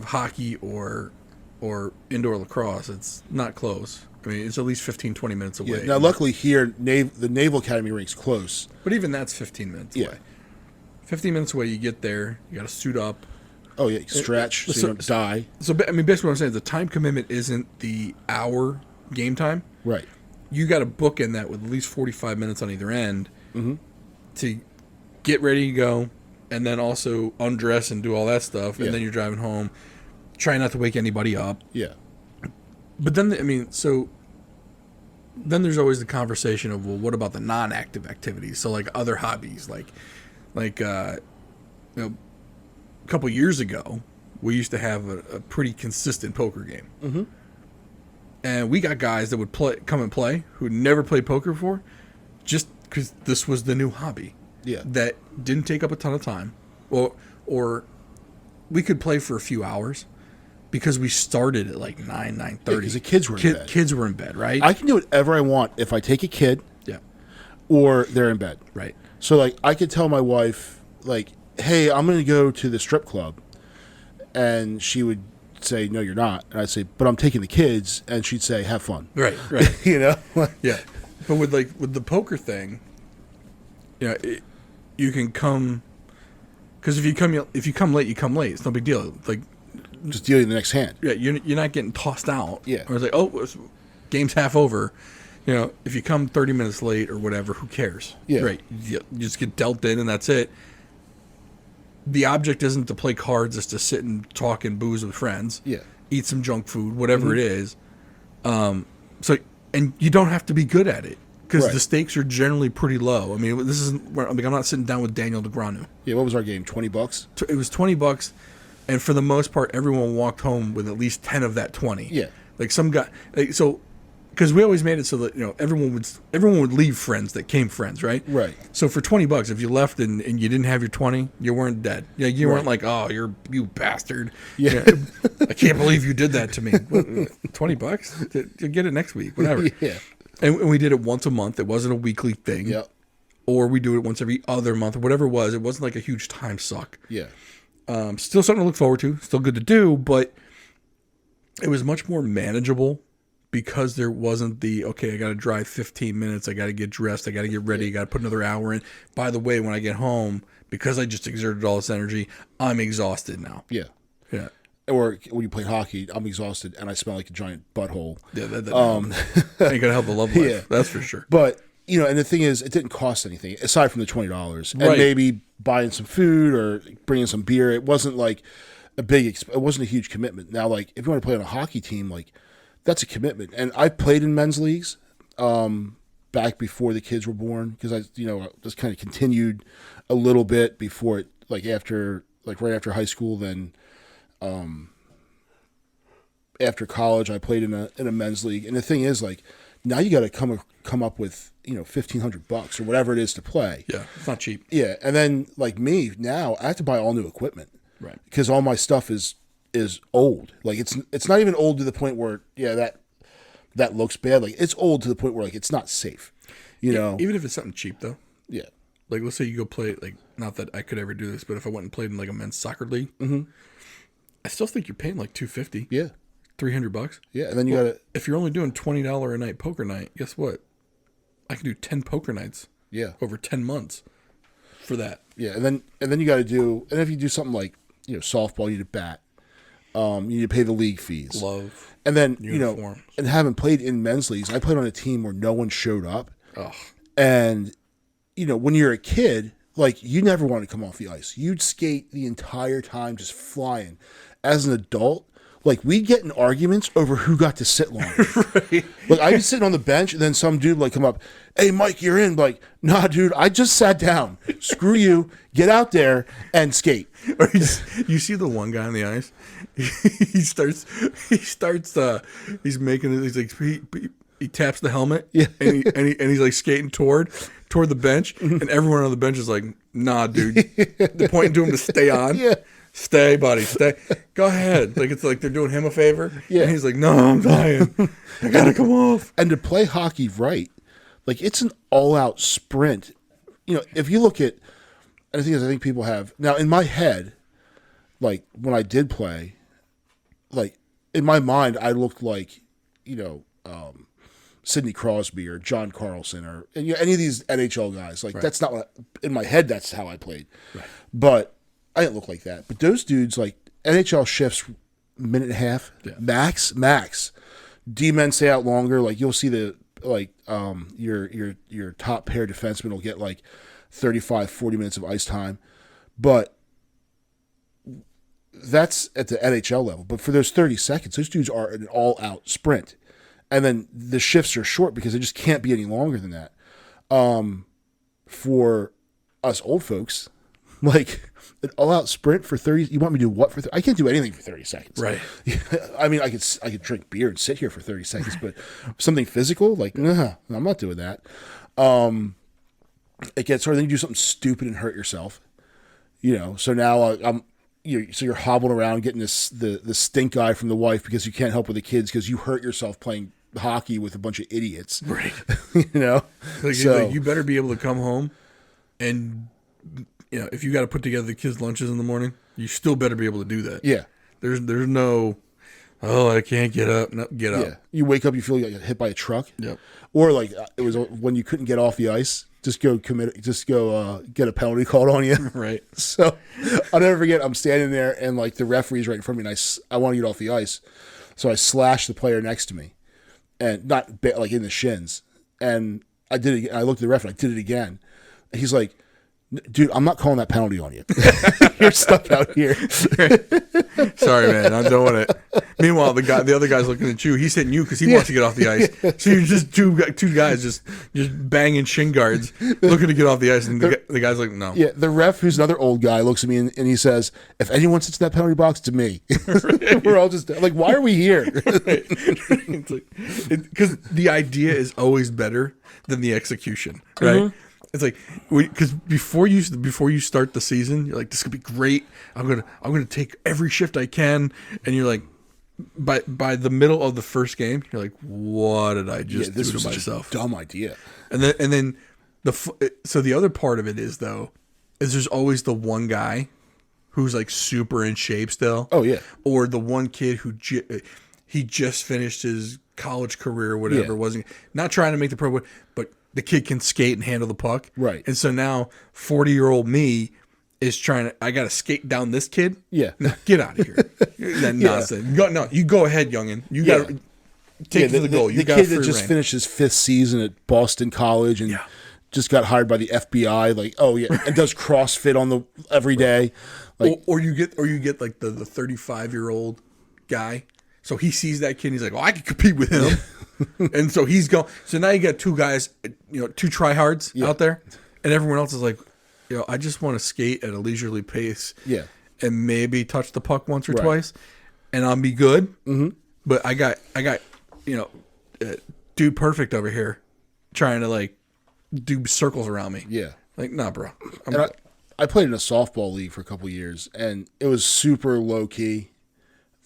hockey or indoor lacrosse, it's not close. I mean, it's at least 15, 20 minutes away. Yeah. Now, luckily here, the Naval Academy rink's close. But even that's 15 minutes away. 15 minutes away, you get there, you got to suit up. Oh, yeah, stretch so you don't die. So, I mean, basically what I'm saying is the time commitment isn't the hour game time. Right. You got to book in that with at least 45 minutes on either end to get ready to go, and then also undress and do all that stuff, and then you're driving home. Try not to wake anybody up. Yeah. But then, then there's always the conversation of, well, what about the non-active activities? So, like, other hobbies, a couple years ago, we used to have a pretty consistent poker game. Mm-hmm. And we got guys that would come and play who never played poker before, just because this was the new hobby. Yeah. That didn't take up a ton of time. Or we could play for a few hours because we started at like 9:30. Because the kids were in bed. Kids were in bed, right? I can do whatever I want if I take a kid or they're in bed. Right. So, like, I could tell my wife, like, hey, I'm going to go to the strip club. And she would say, no, you're not. And I'd say, but I'm taking the kids. And she'd say, have fun. Right. Yeah. But with the poker thing, you can come, because if you come late, you come late. It's no big deal. Like, just dealing the next hand. Yeah, you're not getting tossed out. Yeah. Or it's like, oh, game's half over. If you come 30 minutes late or whatever, who cares? Yeah. Right. You just get dealt in and that's it. The object isn't to play cards, it's to sit and talk and booze with friends. Yeah. Eat some junk food, whatever it is. And you don't have to be good at it. because Right. the stakes are generally pretty low. I mean, this isn't. I'm not sitting down with Daniel Negreanu. Yeah, what was our game? $20? It was $20, and for the most part, everyone walked home with at least 10 of that 20. Yeah. Like some guy. So, because we always made it so that everyone would leave friends that came friends, right? Right. So for $20, if you left and you didn't have your 20, you weren't dead. Yeah, you weren't Right. like, oh, you bastard. Yeah. I can't believe you did that to me. What, $20? You'll get it next week, whatever. Yeah. And we did it once a month. It wasn't a weekly thing. Yep. Or we do it once every other month, or whatever it was. It wasn't like a huge time suck. Yeah. Still something to look forward to. Still good to do, but it was much more manageable because there wasn't okay, I got to drive 15 minutes. I got to get dressed. I got to get ready. I got to put another hour in. By the way, when I get home, because I just exerted all this energy, I'm exhausted now. Yeah. Yeah. Or when you play hockey, I'm exhausted and I smell like a giant butthole. Yeah, that ain't gonna help the love life. Yeah. That's for sure. But, and the thing is, it didn't cost anything aside from the $20. And Right. maybe buying some food or bringing some beer. It wasn't like it wasn't a huge commitment. Now, like, if you want to play on a hockey team, like, that's a commitment. And I played in men's leagues back before the kids were born because I just kind of continued a little bit before it, right after high school. Then after college, I played in a men's league. And the thing is, like, now you got to come up with $1,500 or whatever it is to play. Yeah, it's not cheap. Yeah, and then like me now, I have to buy all new equipment. Right. Because all my stuff is old. Like it's not even old to the point where that looks bad. Like it's old to the point where like it's not safe. Even if it's something cheap though. Yeah. Like let's say you go play not that I could ever do this, but if I went and played in like a men's soccer league, I still think you're paying like $250. Yeah. $300. Yeah, and then you gotta. If you're only doing $20 a night poker night, guess what? I can do 10 poker nights. Yeah. Over 10 months for that. Yeah, and then you got to do. And if you do something like softball, you need a bat. You need to pay the league fees. Glove. And then uniforms. and having played in men's leagues, I played on a team where no one showed up. Ugh. And when you're a kid, like you never want to come off the ice. You'd skate the entire time, just flying. As an adult, like we'd get in arguments over who got to sit longer. Right. Like I'd be sitting on the bench, and then some dude would, like come up, "Hey, Mike, you're in." Like, nah, dude, I just sat down. Screw you. Get out there and skate. Or you see the one guy on the ice. He's making it. He's like he taps the helmet. Yeah. and he's like skating toward the bench, and everyone on the bench is like, "Nah, dude." They're pointing to him to stay on. Yeah. Stay, buddy. Stay. Go ahead. Like it's like they're doing him a favor. Yeah. And he's like, "No, I'm dying. I gotta come off." And to play hockey right, like it's an all-out sprint. If you look at, and the thing is, I think people have now in my head, like when I did play, like in my mind, I looked like, Sidney Crosby or John Carlson or any of these NHL guys. Like that's not what in my head. That's how I played. Right. But I didn't look like that. But those dudes, like NHL shifts, minute and a half max. D-men stay out longer. Like you'll see your top pair defenseman will get like 35, 40 minutes of ice time. But that's at the NHL level. But for those 30 seconds, those dudes are an all-out sprint. And then the shifts are short because they just can't be any longer than that. For us old folks, like an all-out sprint for 30. You want me to do what for? I can't do anything for 30 seconds. Right. I mean, I could drink beer and sit here for 30 seconds, but something physical, like, nah, I'm not doing that. It gets hard. Then you do something stupid and hurt yourself. So now you're hobbling around getting the stink eye from the wife because you can't help with the kids because you hurt yourself playing hockey with a bunch of idiots. Right. So you better be able to come home and, if you got to put together the kids' lunches in the morning, you still better be able to do that. Yeah. There's no, I can't get up. No, get up. Yeah. You wake up, you feel like you got hit by a truck. Yep. Or like it was when you couldn't get off the ice, just go get a penalty called on you. Right. So I'll never forget, I'm standing there and like the referee's right in front of me and I want to get off the ice. So I slashed the player next to me and not like in the shins. And I did it again. I looked at the ref and I did it again. And he's like, Dude, I'm not calling that penalty on you. You're stuck out here. Sorry, man. I'm doing it. Meanwhile, the other guy's looking at you. He's hitting you because he wants to get off the ice. So you're just two guys just banging shin guards, looking to get off the ice, and the guy's like, no. Yeah, the ref, who's another old guy, looks at me and he says, "If anyone sits in that penalty box, to me." We're all just like, "Why are we here?" Because the idea is always better than the execution, right? Mm-hmm. It's like because before you start the season, you're like, this could be great. I'm gonna take every shift I can, and you're like, by the middle of the first game, you're like, what did I just do to myself? A dumb idea. And then the other part of it is there's always the one guy who's like super in shape still. Oh yeah. Or the one kid who he just finished his college career or whatever, wasn't not trying to make the pro, but the kid can skate and handle the puck. Right. And so now 40-year-old me is I got to skate down this kid. Yeah. No, get out of here. That nonsense. You go ahead, youngin. You got to take it to the goal. The kid that just finished his 5th season at Boston College and just got hired by the FBI. Like, oh yeah, and does CrossFit every day. Like, or you get like the 35-year-old guy. So he sees that kid and he's like, oh, I can compete with him. And so he's going. So now you got two guys, two tryhards out there, and everyone else is like, I just want to skate at a leisurely pace, and maybe touch the puck once or twice, and I'll be good. Mm-hmm. But I got, dude, perfect over here, trying to like do circles around me. Yeah, like nah, bro. I played in a softball league for a couple of years, and it was super low key.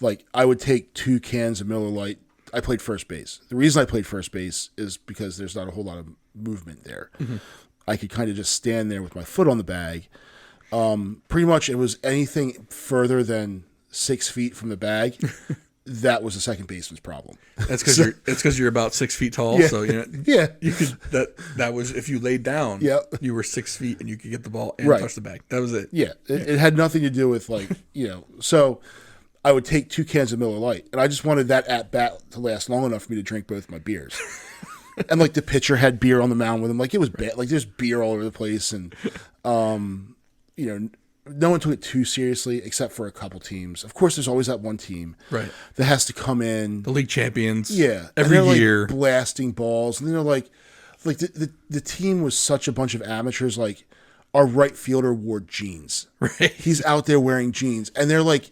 Like I would take 2 cans of Miller Lite. I played first base. The reason I played first base is because there's not a whole lot of movement there. Mm-hmm. I could kind of just stand there with my foot on the bag. Pretty much it was anything further than 6 feet from the bag. That was the second baseman's problem. That's because you're about 6 feet tall. Yeah. So you could that was if you laid down. Yeah. You were 6 feet and you could get the ball and touch the bag. That was it. Yeah, it had nothing to do with like so. I would take 2 cans of Miller Lite, and I just wanted that at bat to last long enough for me to drink both my beers. And like the pitcher had beer on the mound with him, like it was bad. Like there's beer all over the place, and no one took it too seriously except for a couple teams. Of course, there's always that one team that has to come in, the league champions, every year, like blasting balls, and then they're like the team was such a bunch of amateurs. Like our right fielder wore jeans, right? He's out there wearing jeans, and they're like.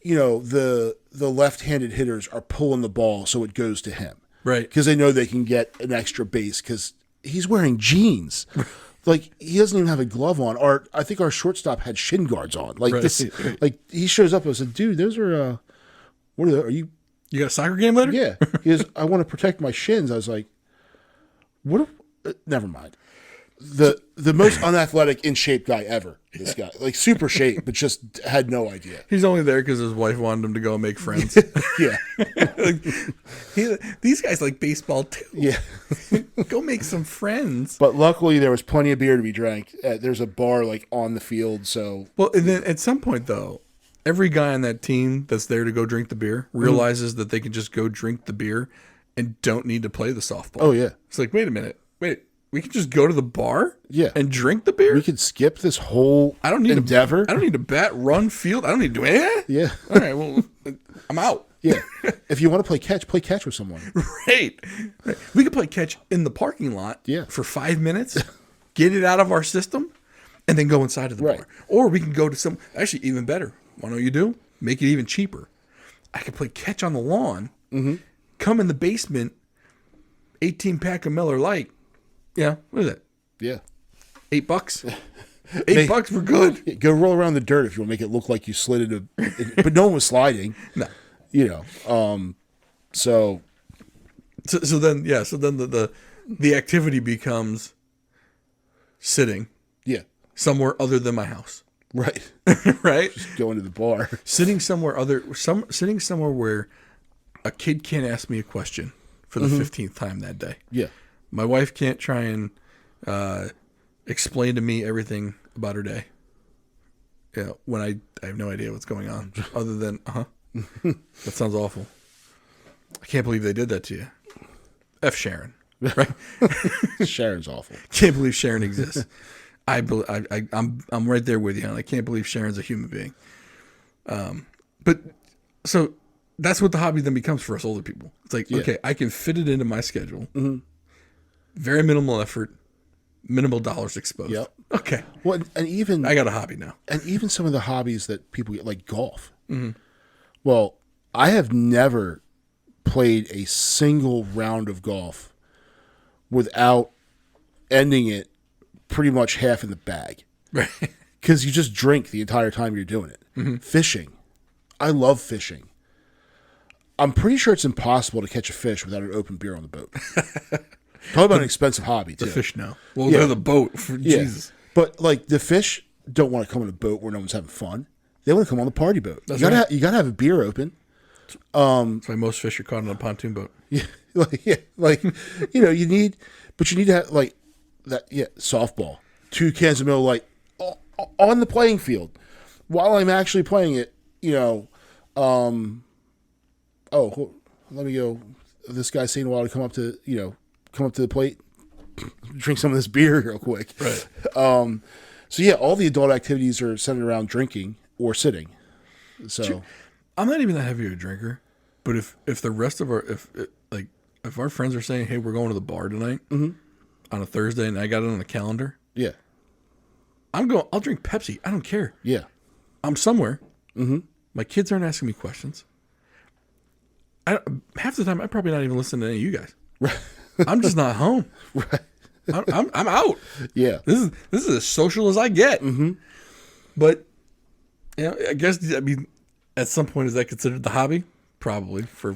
The left-handed hitters are pulling the ball so it goes to him. Right. Because they know they can get an extra base because he's wearing jeans. Like, he doesn't even have a glove on. I think our shortstop had shin guards on. Like, like he shows up and said, dude, those are, what are they? Are you? You got a soccer game later? Yeah. He goes, I want to protect my shins. I was like, what? Never mind. The most unathletic, in shape guy ever. This guy, like super shape, but just had no idea. He's only there because his wife wanted him to go and make friends. Yeah, these guys like baseball too. Yeah, go make some friends. But luckily, there was plenty of beer to be drank. There's a bar like on the field, so and then at some point though, every guy on that team that's there to go drink the beer realizes that they can just go drink the beer and don't need to play the softball. Oh yeah, it's like wait a minute. We can just go to the bar and drink the beer? We could skip this whole endeavor. I don't need to bat, run, field. I don't need to do anything. Yeah. All right, well, I'm out. Yeah. If you want to play catch with someone. Right. We could play catch in the parking lot for 5 minutes, get it out of our system, and then go inside of the bar. Or we can go to actually even better. Why don't you do? Make it even cheaper. I could play catch on the lawn, come in the basement, 18-pack of Miller Lite. Yeah, what is it? Yeah. $8? $8 we're good. Yeah, go roll around the dirt if you want to make it look like you slid into but no one was sliding. No. So then the activity becomes sitting. Yeah. Somewhere other than my house. Right. Right? Just going to the bar. Sitting somewhere where a kid can't ask me a question for the 15th time that day. Yeah. My wife can't try and explain to me everything about her day. Yeah, when I have no idea what's going on, other than that sounds awful. I can't believe they did that to you. F Sharon, right? Sharon's awful. Can't believe Sharon exists. I'm right there with you, and I can't believe Sharon's a human being. But so that's what the hobby then becomes for us older people. It's like, okay, I can fit it into my schedule. Mm-hmm. Very minimal effort, minimal dollars exposed. Yep. Okay. Well, and even I got a hobby now. And even some of the hobbies that people get, like golf. Mm-hmm. Well, I have never played a single round of golf without ending it pretty much half in the bag. Right. Because you just drink the entire time you're doing it. Mm-hmm. Fishing. I love fishing. I'm pretty sure it's impossible to catch a fish without an open beer on the boat. Talk about an expensive hobby, too. The fish now. Well, they're the boat. Jesus. But, like, the fish don't want to come on a boat where no one's having fun. They want to come on the party boat. You gotta have a beer open. That's why most fish are caught on a pontoon boat. Yeah, you need to have, like, that, softball. 2 cans of Miller Lite on the playing field while I'm actually playing it, let me go. This guy's taking a while to come up to the plate, drink some of this beer real quick. Right. All the adult activities are centered around drinking or sitting. So I'm not even that heavy of a drinker, but if the rest of if our friends are saying, hey, we're going to the bar tonight on a Thursday and I got it on the calendar. Yeah. I'll drink Pepsi. I don't care. Yeah. I'm somewhere. Mm-hmm. My kids aren't asking me questions. Half the time, I'm probably not even listening to any of you guys. Right. I'm just not home. Right. I'm out. Yeah. This is as social as I get. Mm-hmm. But I guess at some point is that considered the hobby? Probably for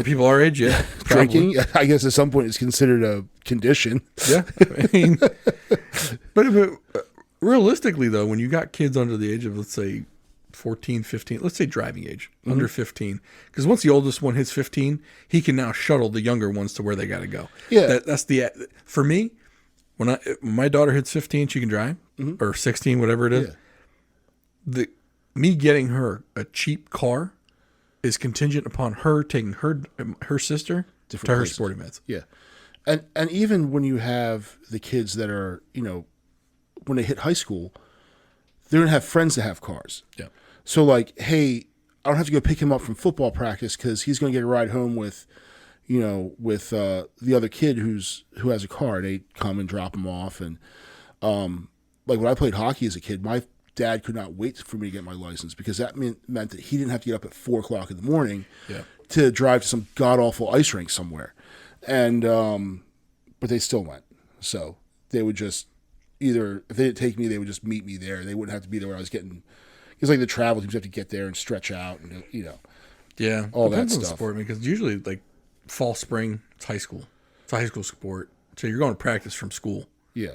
people our age. Yeah. Drinking, I guess at some point is considered a condition. Yeah. But realistically though, when you got kids under the age of, let's say, 14, 15, let's say driving age, under 15. Because once the oldest one hits 15, he can now shuttle the younger ones to where they got to go. Yeah. That's for me, when my daughter hits 15, she can drive, or 16, whatever it is. Yeah. Me getting her a cheap car is contingent upon her taking her sister to her sporting events. Yeah. And even when you have the kids that are, when they hit high school, they're going to have friends that have cars. Yeah. So, like, hey, I don't have to go pick him up from football practice because he's going to get a ride home with the other kid who has a car. They come and drop him off. And, like, when I played hockey as a kid, my dad could not wait for me to get my license because that meant that he didn't have to get up at 4 o'clock in the morning to drive to some god-awful ice rink somewhere. And, but they still went. So they would just either, if they didn't take me, they would just meet me there. They wouldn't have to be there where I was getting, because like the travel teams have to get there and stretch out and, yeah, all depends that on stuff. The sport, because usually like fall, spring, it's high school. It's a high school sport. So you're going to practice from school. Yeah.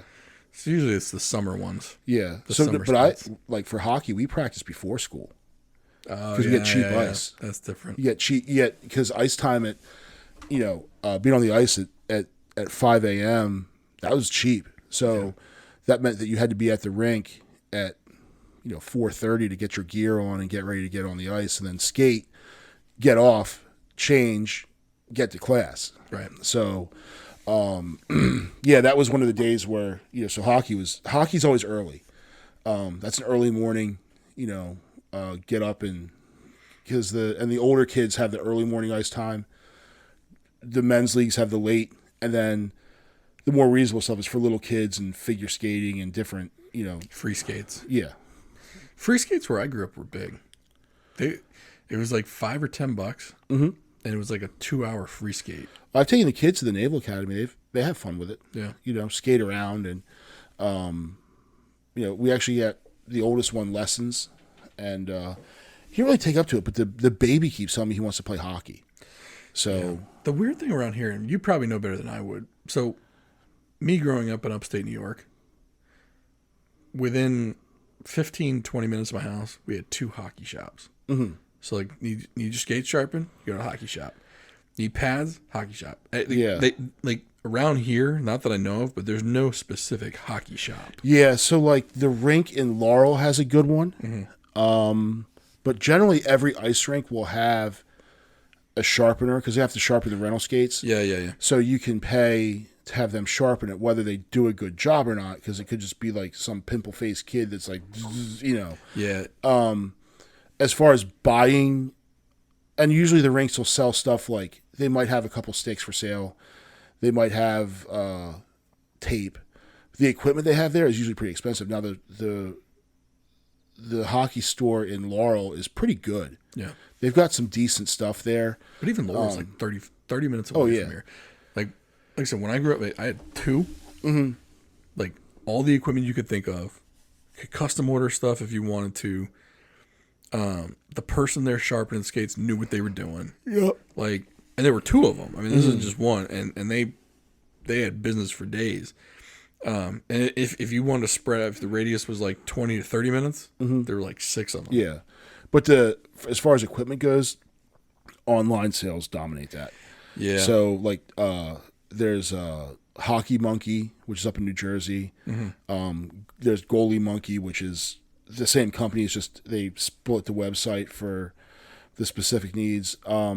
So usually it's the summer ones. Yeah. But for hockey, we practice before school. Because we get cheap ice. That's different. You get because ice time at, being on the ice at 5 a.m., that was cheap. So that meant that you had to be at the rink at, 4:30 to get your gear on and get ready to get on the ice and then skate, get off, change, get to class. Right. So, that was one of the days where, so hockey's always early. That's an early morning, get up and, because the older kids have the early morning ice time. The men's leagues have the late, and then the more reasonable stuff is for little kids and figure skating and different, free skates. Yeah. Free skates where I grew up were big. It was like $5 or $10, and it was like a 2-hour free skate. I've taken the kids to the Naval Academy. They have fun with it. Yeah. Skate around and, we actually got the oldest one lessons, and he didn't really take up to it. But the baby keeps telling me he wants to play hockey. So the weird thing around here, and you probably know better than I would. So, me growing up in upstate New York, within 15, 20 minutes of my house, we had 2 hockey shops. Mm-hmm. So, like, need your skates sharpened? You go to a hockey shop. Need pads? Hockey shop. They around here, not that I know of, but there's no specific hockey shop. Yeah, so, like, the rink in Laurel has a good one. Mm-hmm. But generally, every ice rink will have a sharpener because they have to sharpen the rental skates. Yeah. So you can pay to have them sharpen it, whether they do a good job or not, because it could just be like some pimple-faced kid that's like, you know. Yeah. As far as buying, and usually the rinks will sell stuff like they might have a couple sticks for sale. They might have tape. The equipment they have there is usually pretty expensive. Now, the hockey store in Laurel is pretty good. Yeah. They've got some decent stuff there. But even Laurel's like 30 minutes away from here. Like I said, when I grew up, I had two. Mm-hmm. Like all the equipment you could think of. Could custom order stuff if you wanted to. The person there sharpening skates knew what they were doing. Yep. Like, and there were two of them. I mean, this isn't just one. And they had business for days. And if you wanted to spread out, if the radius was like 20 to 30 minutes, there were like 6 of them. Yeah. But as far as equipment goes, online sales dominate that. Yeah. So like there's Hockey Monkey, which is up in New Jersey. There's Goalie Monkey, which is the same company. It's just they split the website for the specific needs. I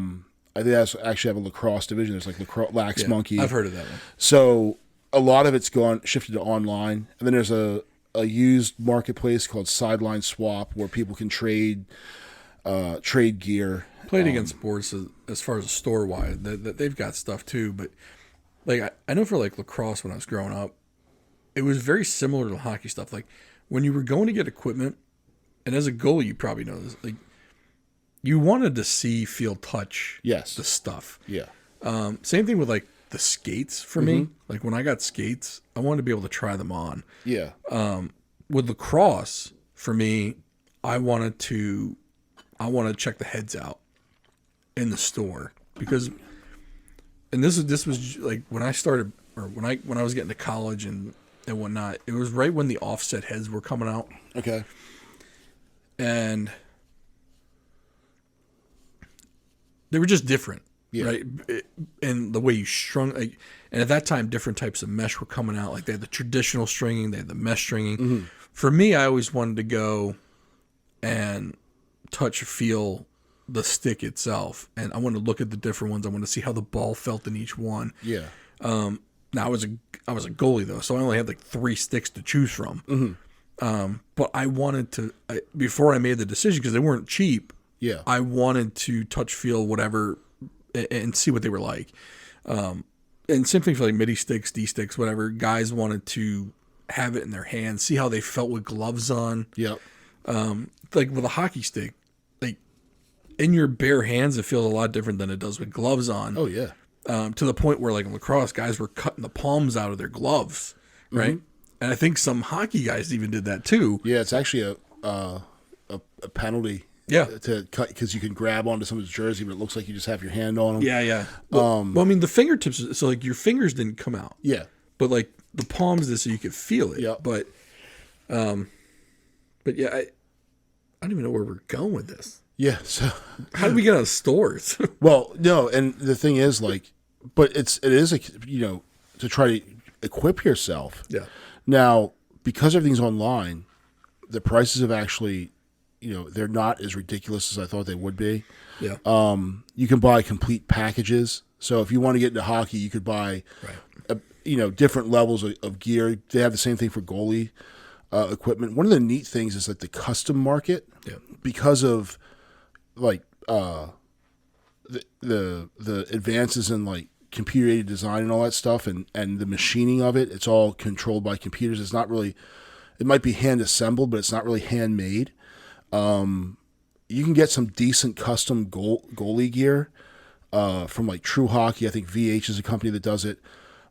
think they actually have a lacrosse division. There's like Lax Monkey. I've heard of that one. So a lot of it's shifted to online, and then there's a used marketplace called Sideline Swap where people can trade gear. Played Against Sports, as far as store wide, they've got stuff too. But like I know for like lacrosse when I was growing up, it was very similar to hockey stuff. Like when you were going to get equipment, and as a goalie, you probably know this. Like you wanted to see, feel, touch, the stuff. Yeah. Same thing with like the skates for me. Like when I got skates, I wanted to be able to try them on. Yeah. With lacrosse, for me, I wanted to check the heads out in the store because, and this was like when I started, or when I was getting to college and whatnot. It was right when the offset heads were coming out. Okay. And they were just different. Yeah. Right, and the way you strung, like, and at that time, different types of mesh were coming out. Like they had the traditional stringing, they had the mesh stringing. For me, I always wanted to go and touch, feel the stick itself, and I wanted to look at the different ones. I wanted to see how the ball felt in each one. Yeah. Now I was a goalie though, so I only had like 3 sticks to choose from. But I wanted to before I made the decision because they weren't cheap. Yeah. I wanted to touch, feel, whatever. And see what they were like. And same thing for like MIDI sticks, D sticks, whatever. Guys wanted to have it in their hands, see how they felt with gloves on. Yep. Like with a hockey stick, like in your bare hands, it feels a lot different than it does with gloves on. Oh, yeah. To the point where like in lacrosse, guys were cutting the palms out of their gloves, right? And I think some hockey guys even did that too. Yeah, it's actually a penalty. Yeah, to cut because you can grab onto someone's jersey, but it looks like you just have your hand on them. Yeah. Well, I mean, the fingertips. So like your fingers didn't come out. Yeah, but like the palms did, so you could feel it. Yeah. But yeah, I don't even know where we're going with this. Yeah. So how did we get out of stores? Well, no, and the thing is, like, but it is to try to equip yourself. Yeah. Now, because everything's online, the prices have actually. They're not as ridiculous as I thought they would be. Yeah. You can buy complete packages. So if you want to get into hockey, you could buy, different levels of gear. They have the same thing for goalie equipment. One of the neat things is that the custom market, because of like the advances in like computer aided design and all that stuff, and the machining of it, it's all controlled by computers. It's not really. It might be hand assembled, but it's not really handmade. You can get some decent custom goalie gear from like True Hockey. I think VH is a company that does it.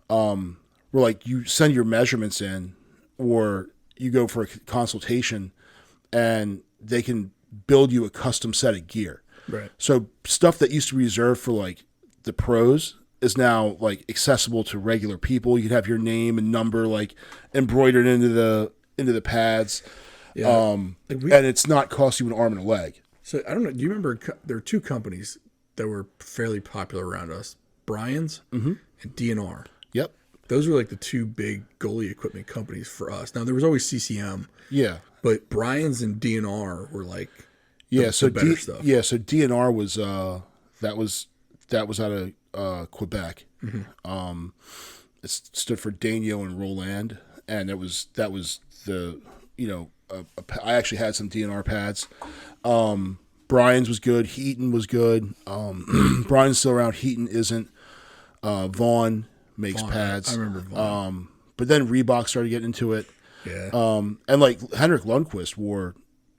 Where like you send your measurements in, or you go for a consultation, and they can build you a custom set of gear. Right. So stuff that used to be reserved for like the pros is now like accessible to regular people. You can have your name and number like embroidered into the pads. Yeah. And it's not cost you an arm and a leg. So I don't know. Do you remember there were 2 companies that were fairly popular around us, Brian's and DNR. Yep. Those were like the 2 big goalie equipment companies for us. Now there was always CCM. Yeah. But Brian's and DNR were like so the better stuff. Yeah, so DNR was that was out of Quebec. it stood for Daigneault and Roland, and that was the I actually had some DNR pads. Brian's was good. Heaton was good. Brian's still around. Heaton isn't. Vaughn makes pads. I remember Vaughn. But then Reebok started getting into it. Yeah. And like Henrik Lundqvist wore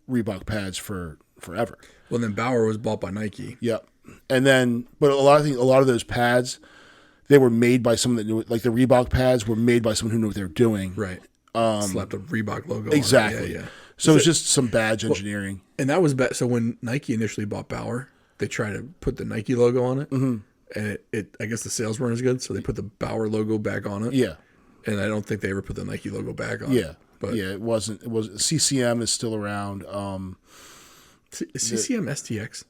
Reebok pads for forever. Well, then Bauer was bought by Nike. Yep. And then, but a lot of those pads, they were made by someone that knew. Like the Reebok pads were made by someone who knew what they were doing. Right. Slapped a Reebok logo exactly. on it. Yeah. So it was just some badge engineering. And that was bad. So when Nike initially bought Bauer, they tried to put the Nike logo on it. Mm-hmm. And it I guess the sales weren't as good, so they put the Bauer logo back on it. Yeah. And I don't think they ever put the Nike logo back on it. Yeah. But yeah, it was CCM is still around. Is CCM STX?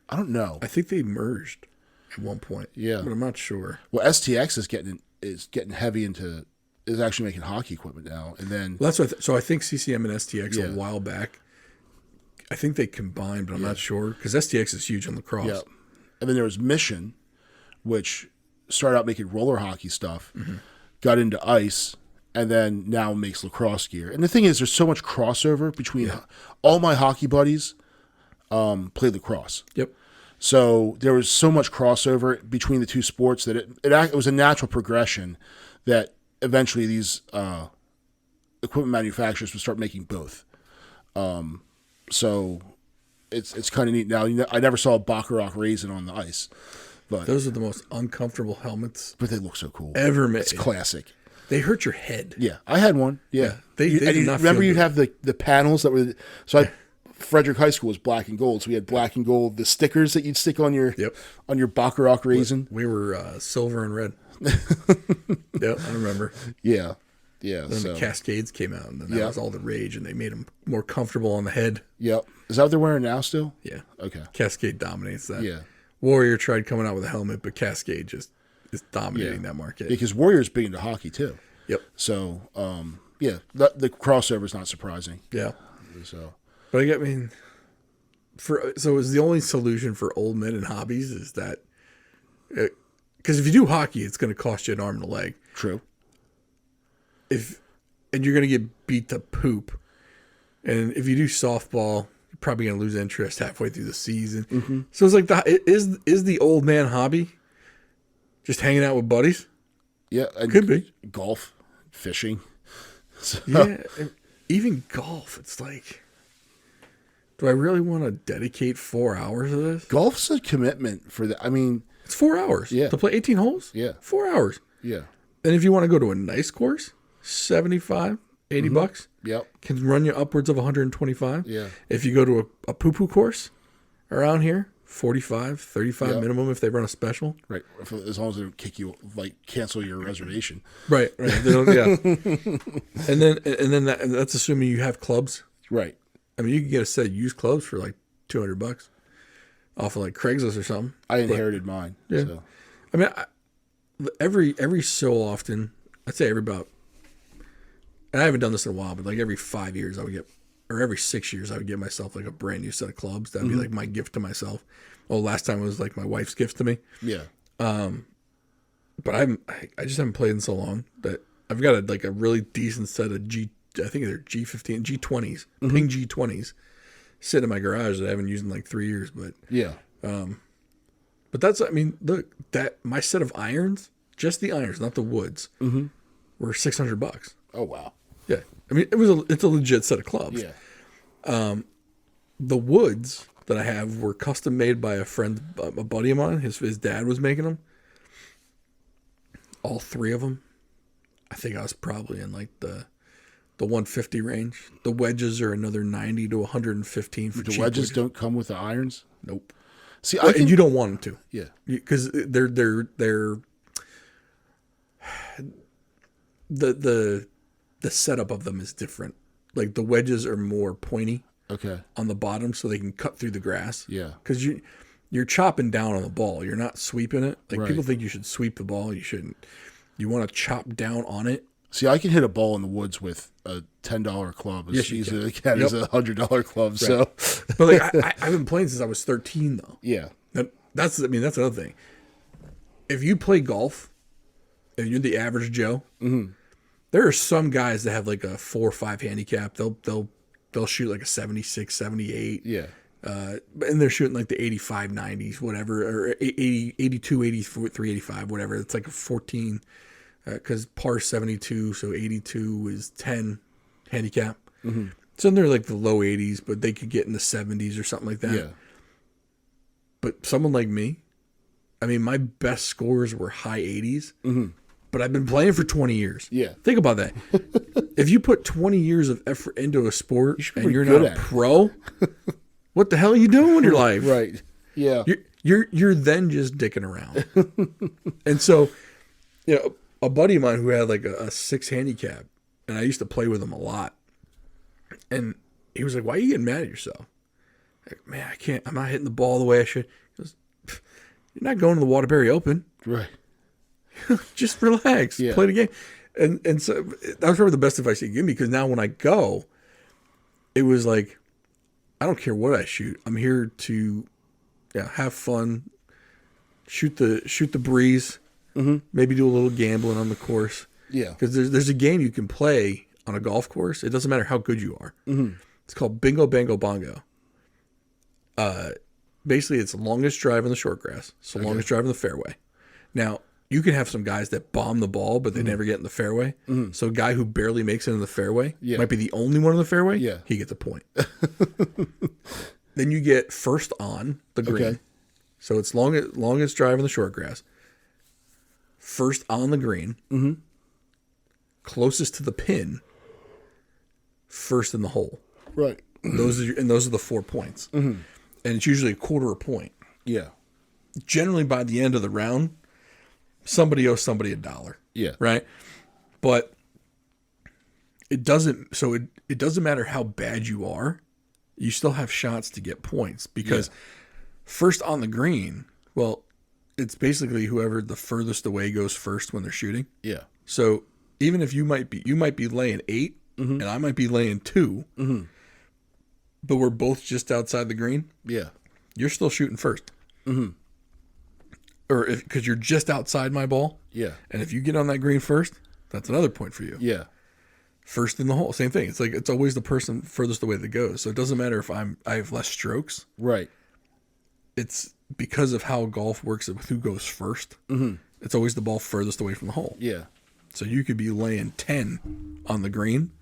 I don't know. I think they merged at one point. Yeah. But I'm not sure. Well, STX is getting heavy into is actually making hockey equipment now. And then Well, that's what so I think CCM and STX a while back. I think they combined, but I'm not sure because STX is huge in lacrosse. Yeah. And then there was Mission, which started out making roller hockey stuff, got into ice, and then now makes lacrosse gear. And the thing is, there's so much crossover between all my hockey buddies play lacrosse. Yep. So there was so much crossover between the two sports that it was a natural progression that eventually these equipment manufacturers would start making both. So it's kind of neat now. I never saw a Baccarat raisin on the ice, but Those are the most uncomfortable helmets they look so cool. ever made. It's classic. They hurt your head. Yeah, I had one. Yeah, they did and not remember feel you'd good. have the panels that were Frederick High School was black and gold, so we had black and gold. The stickers that you'd stick on your Baccarat raisin. We were silver and red. Yep, I remember. Yeah. Then So the Cascades came out, and then that was all the rage, and they made them more comfortable on the head. yep. Is that what they're wearing now still? Yeah. Okay. Cascade dominates that. Yeah. Warrior tried coming out with a helmet, but Cascade just is dominating that market. Because Warriors big into hockey too. Yep. So the crossover is not surprising. Yeah. So But I mean, is the only solution for old men in hobbies is that because if you do hockey, it's going to cost you an arm and a leg. true. And you're going to get beat to poop. And if you do softball, you're probably going to lose interest halfway through the season. Mm-hmm. So it's like is the old man hobby just hanging out with buddies? Yeah, and Could be. golf, fishing. So, Yeah, and even golf. It's like, do I really want to dedicate 4 hours of this? golf's a commitment for that. I mean, It's 4 hours. Yeah. To play 18 holes? Yeah. 4 hours. yeah, And if you want to go to a nice course, 75, 80 bucks. yep, Can run you upwards of 125. Yeah. If you go to a poo-poo course around here, 45, 35 Yep. minimum if they run a special. right. As long as they don't kick you, cancel your reservation. Right. They don't- yeah. and then that's assuming you have clubs. Right. I mean, you can get a set of used clubs for like $200 off of like Craigslist or something. I inherited mine. Yeah. So. I mean, every so often, I'd say every about, and I haven't done this in a while, but like every 5 years I would get, or every 6 years I would get myself like a brand new set of clubs. That'd be like my gift to myself. Well, last time it was like my wife's gift to me. Yeah. But I just haven't played in so long that I've got a really decent set of I think they're G15, G20s, Ping G20s sitting in my garage that I haven't used in like 3 years. But Yeah. But that's, I mean, look, that my set of irons, just the irons, not the woods, were $600. Oh wow. Yeah, I mean, it's a legit set of clubs. Yeah. The woods that I have were custom made by a friend, a buddy of mine. His dad was making them. All three of them. I think I was probably in like the 150 range. The wedges are another 90 to 115 for The cheap wedges don't come with the irons. Nope. See, And you don't want them to. Yeah. Because they're the setup of them is different. Like the wedges are more pointy Okay. on the bottom, so they can cut through the grass. Yeah. Because you're chopping down on the ball. You're not sweeping it. Like Right. people think you should sweep the ball. You shouldn't. You want to chop down on it. See, I can hit a ball in the woods with a $10 club as Yes, you easily can. as a $100 club. So, But like I've been playing since I was 13 though. yeah. That's another thing. If you play golf and you're the average Joe, there are some guys that have like a 4 or 5 handicap. They'll shoot like a 76, 78. Yeah. And they're shooting like the 85, 90s, whatever, or 80, 82, 83, 85, whatever. It's like a 14, because par 72, so 82 is 10 handicap. So they're like the low 80s, but they could get in the 70s or something like that. Yeah. But someone like me, I mean, my best scores were high 80s, but I've been playing for 20 years. Yeah. Think about that. If you put 20 years of effort into a sport and you're good not a at it. pro, what the hell are you doing with your life? Right. Yeah. You're then just dicking around. And so, you know, a buddy of mine who had like a 6 handicap, and I used to play with him a lot. And he was like, "Why are you getting mad at yourself?" Like, "Man, I can't. I'm not hitting the ball the way I should." He goes, "You're not going to the Waterbury Open. Right. Just relax. Yeah. Play the game." And so that was probably the best advice he gave me, because now when I go, it was like, I don't care what I shoot. I'm here to have fun, shoot the breeze, maybe do a little gambling on the course. Yeah. Because there's a game you can play on a golf course. It doesn't matter how good you are. It's called Bingo Bango Bongo. Basically, it's the longest drive in the short grass. It's the longest drive in the fairway. Now, you can have some guys that bomb the ball, but they never get in the fairway. So a guy who barely makes it in the fairway might be the only one in the fairway. Yeah. He gets a point. Then you get first on the green. Okay. So it's longest drive in the short grass. First on the green. Closest to the pin. First in the hole. Right. Those are the 4 points. And it's usually a quarter a point. Yeah. Generally, by the end of the round, somebody owes somebody $1. Yeah. Right? But it doesn't matter how bad you are, you still have shots to get points, because first on the green, well, it's basically whoever the furthest away goes first when they're shooting. Yeah. So even if you might be laying 8 and I might be laying 2, but we're both just outside the green, Yeah. you're still shooting first. Or because you're just outside my ball. Yeah. And if you get on that green first, that's another point for you. Yeah. First in the hole, same thing. It's like it's always the person furthest away that goes. So it doesn't matter if I have less strokes. Right. It's because of how golf works with who goes first. It's always the ball furthest away from the hole. Yeah. So you could be laying 10 on the green,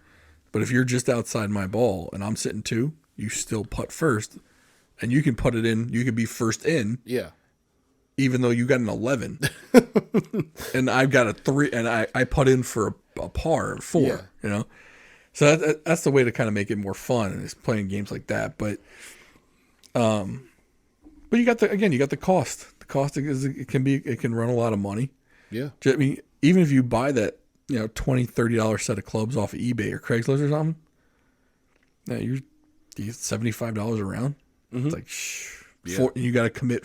but if you're just outside my ball and I'm sitting 2, you still putt first, and you can putt it in. You could be first in. Yeah. Even though you got an 11 and I've got a 3, and I putt in for a par 4, you know? So that's the way to kind of make it more fun, is playing games like that. But you got the cost. The cost is, it can run a lot of money. Yeah. I mean, even if you buy that, $20, $30 set of clubs off of eBay or Craigslist or something, you get $75 a round. It's like, you got to commit.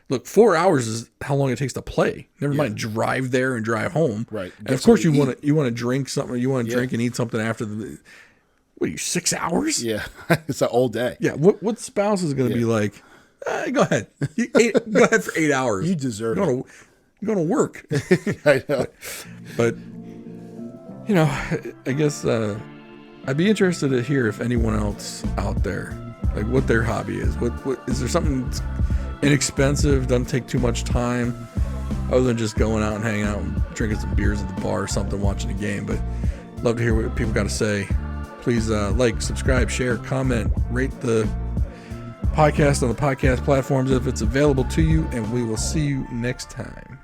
Look, 4 hours is how long it takes to play. Never mind drive there and drive home. Right. And of course you want to drink something. You want to drink and eat something after the. What are you, 6 hours? Yeah. It's an all day. Yeah. What spouse is going to be like? Go ahead. Go ahead for 8 hours. You deserve it. You're going to work. I know. But I guess I'd be interested to hear if anyone else out there, like, what their hobby is. What is there something that's inexpensive, doesn't take too much time, other than just going out and hanging out and drinking some beers at the bar or something, watching a game. But love to hear what people got to say. Please like, subscribe, share, comment, rate the podcast on the podcast platforms if it's available to you, and we will see you next time.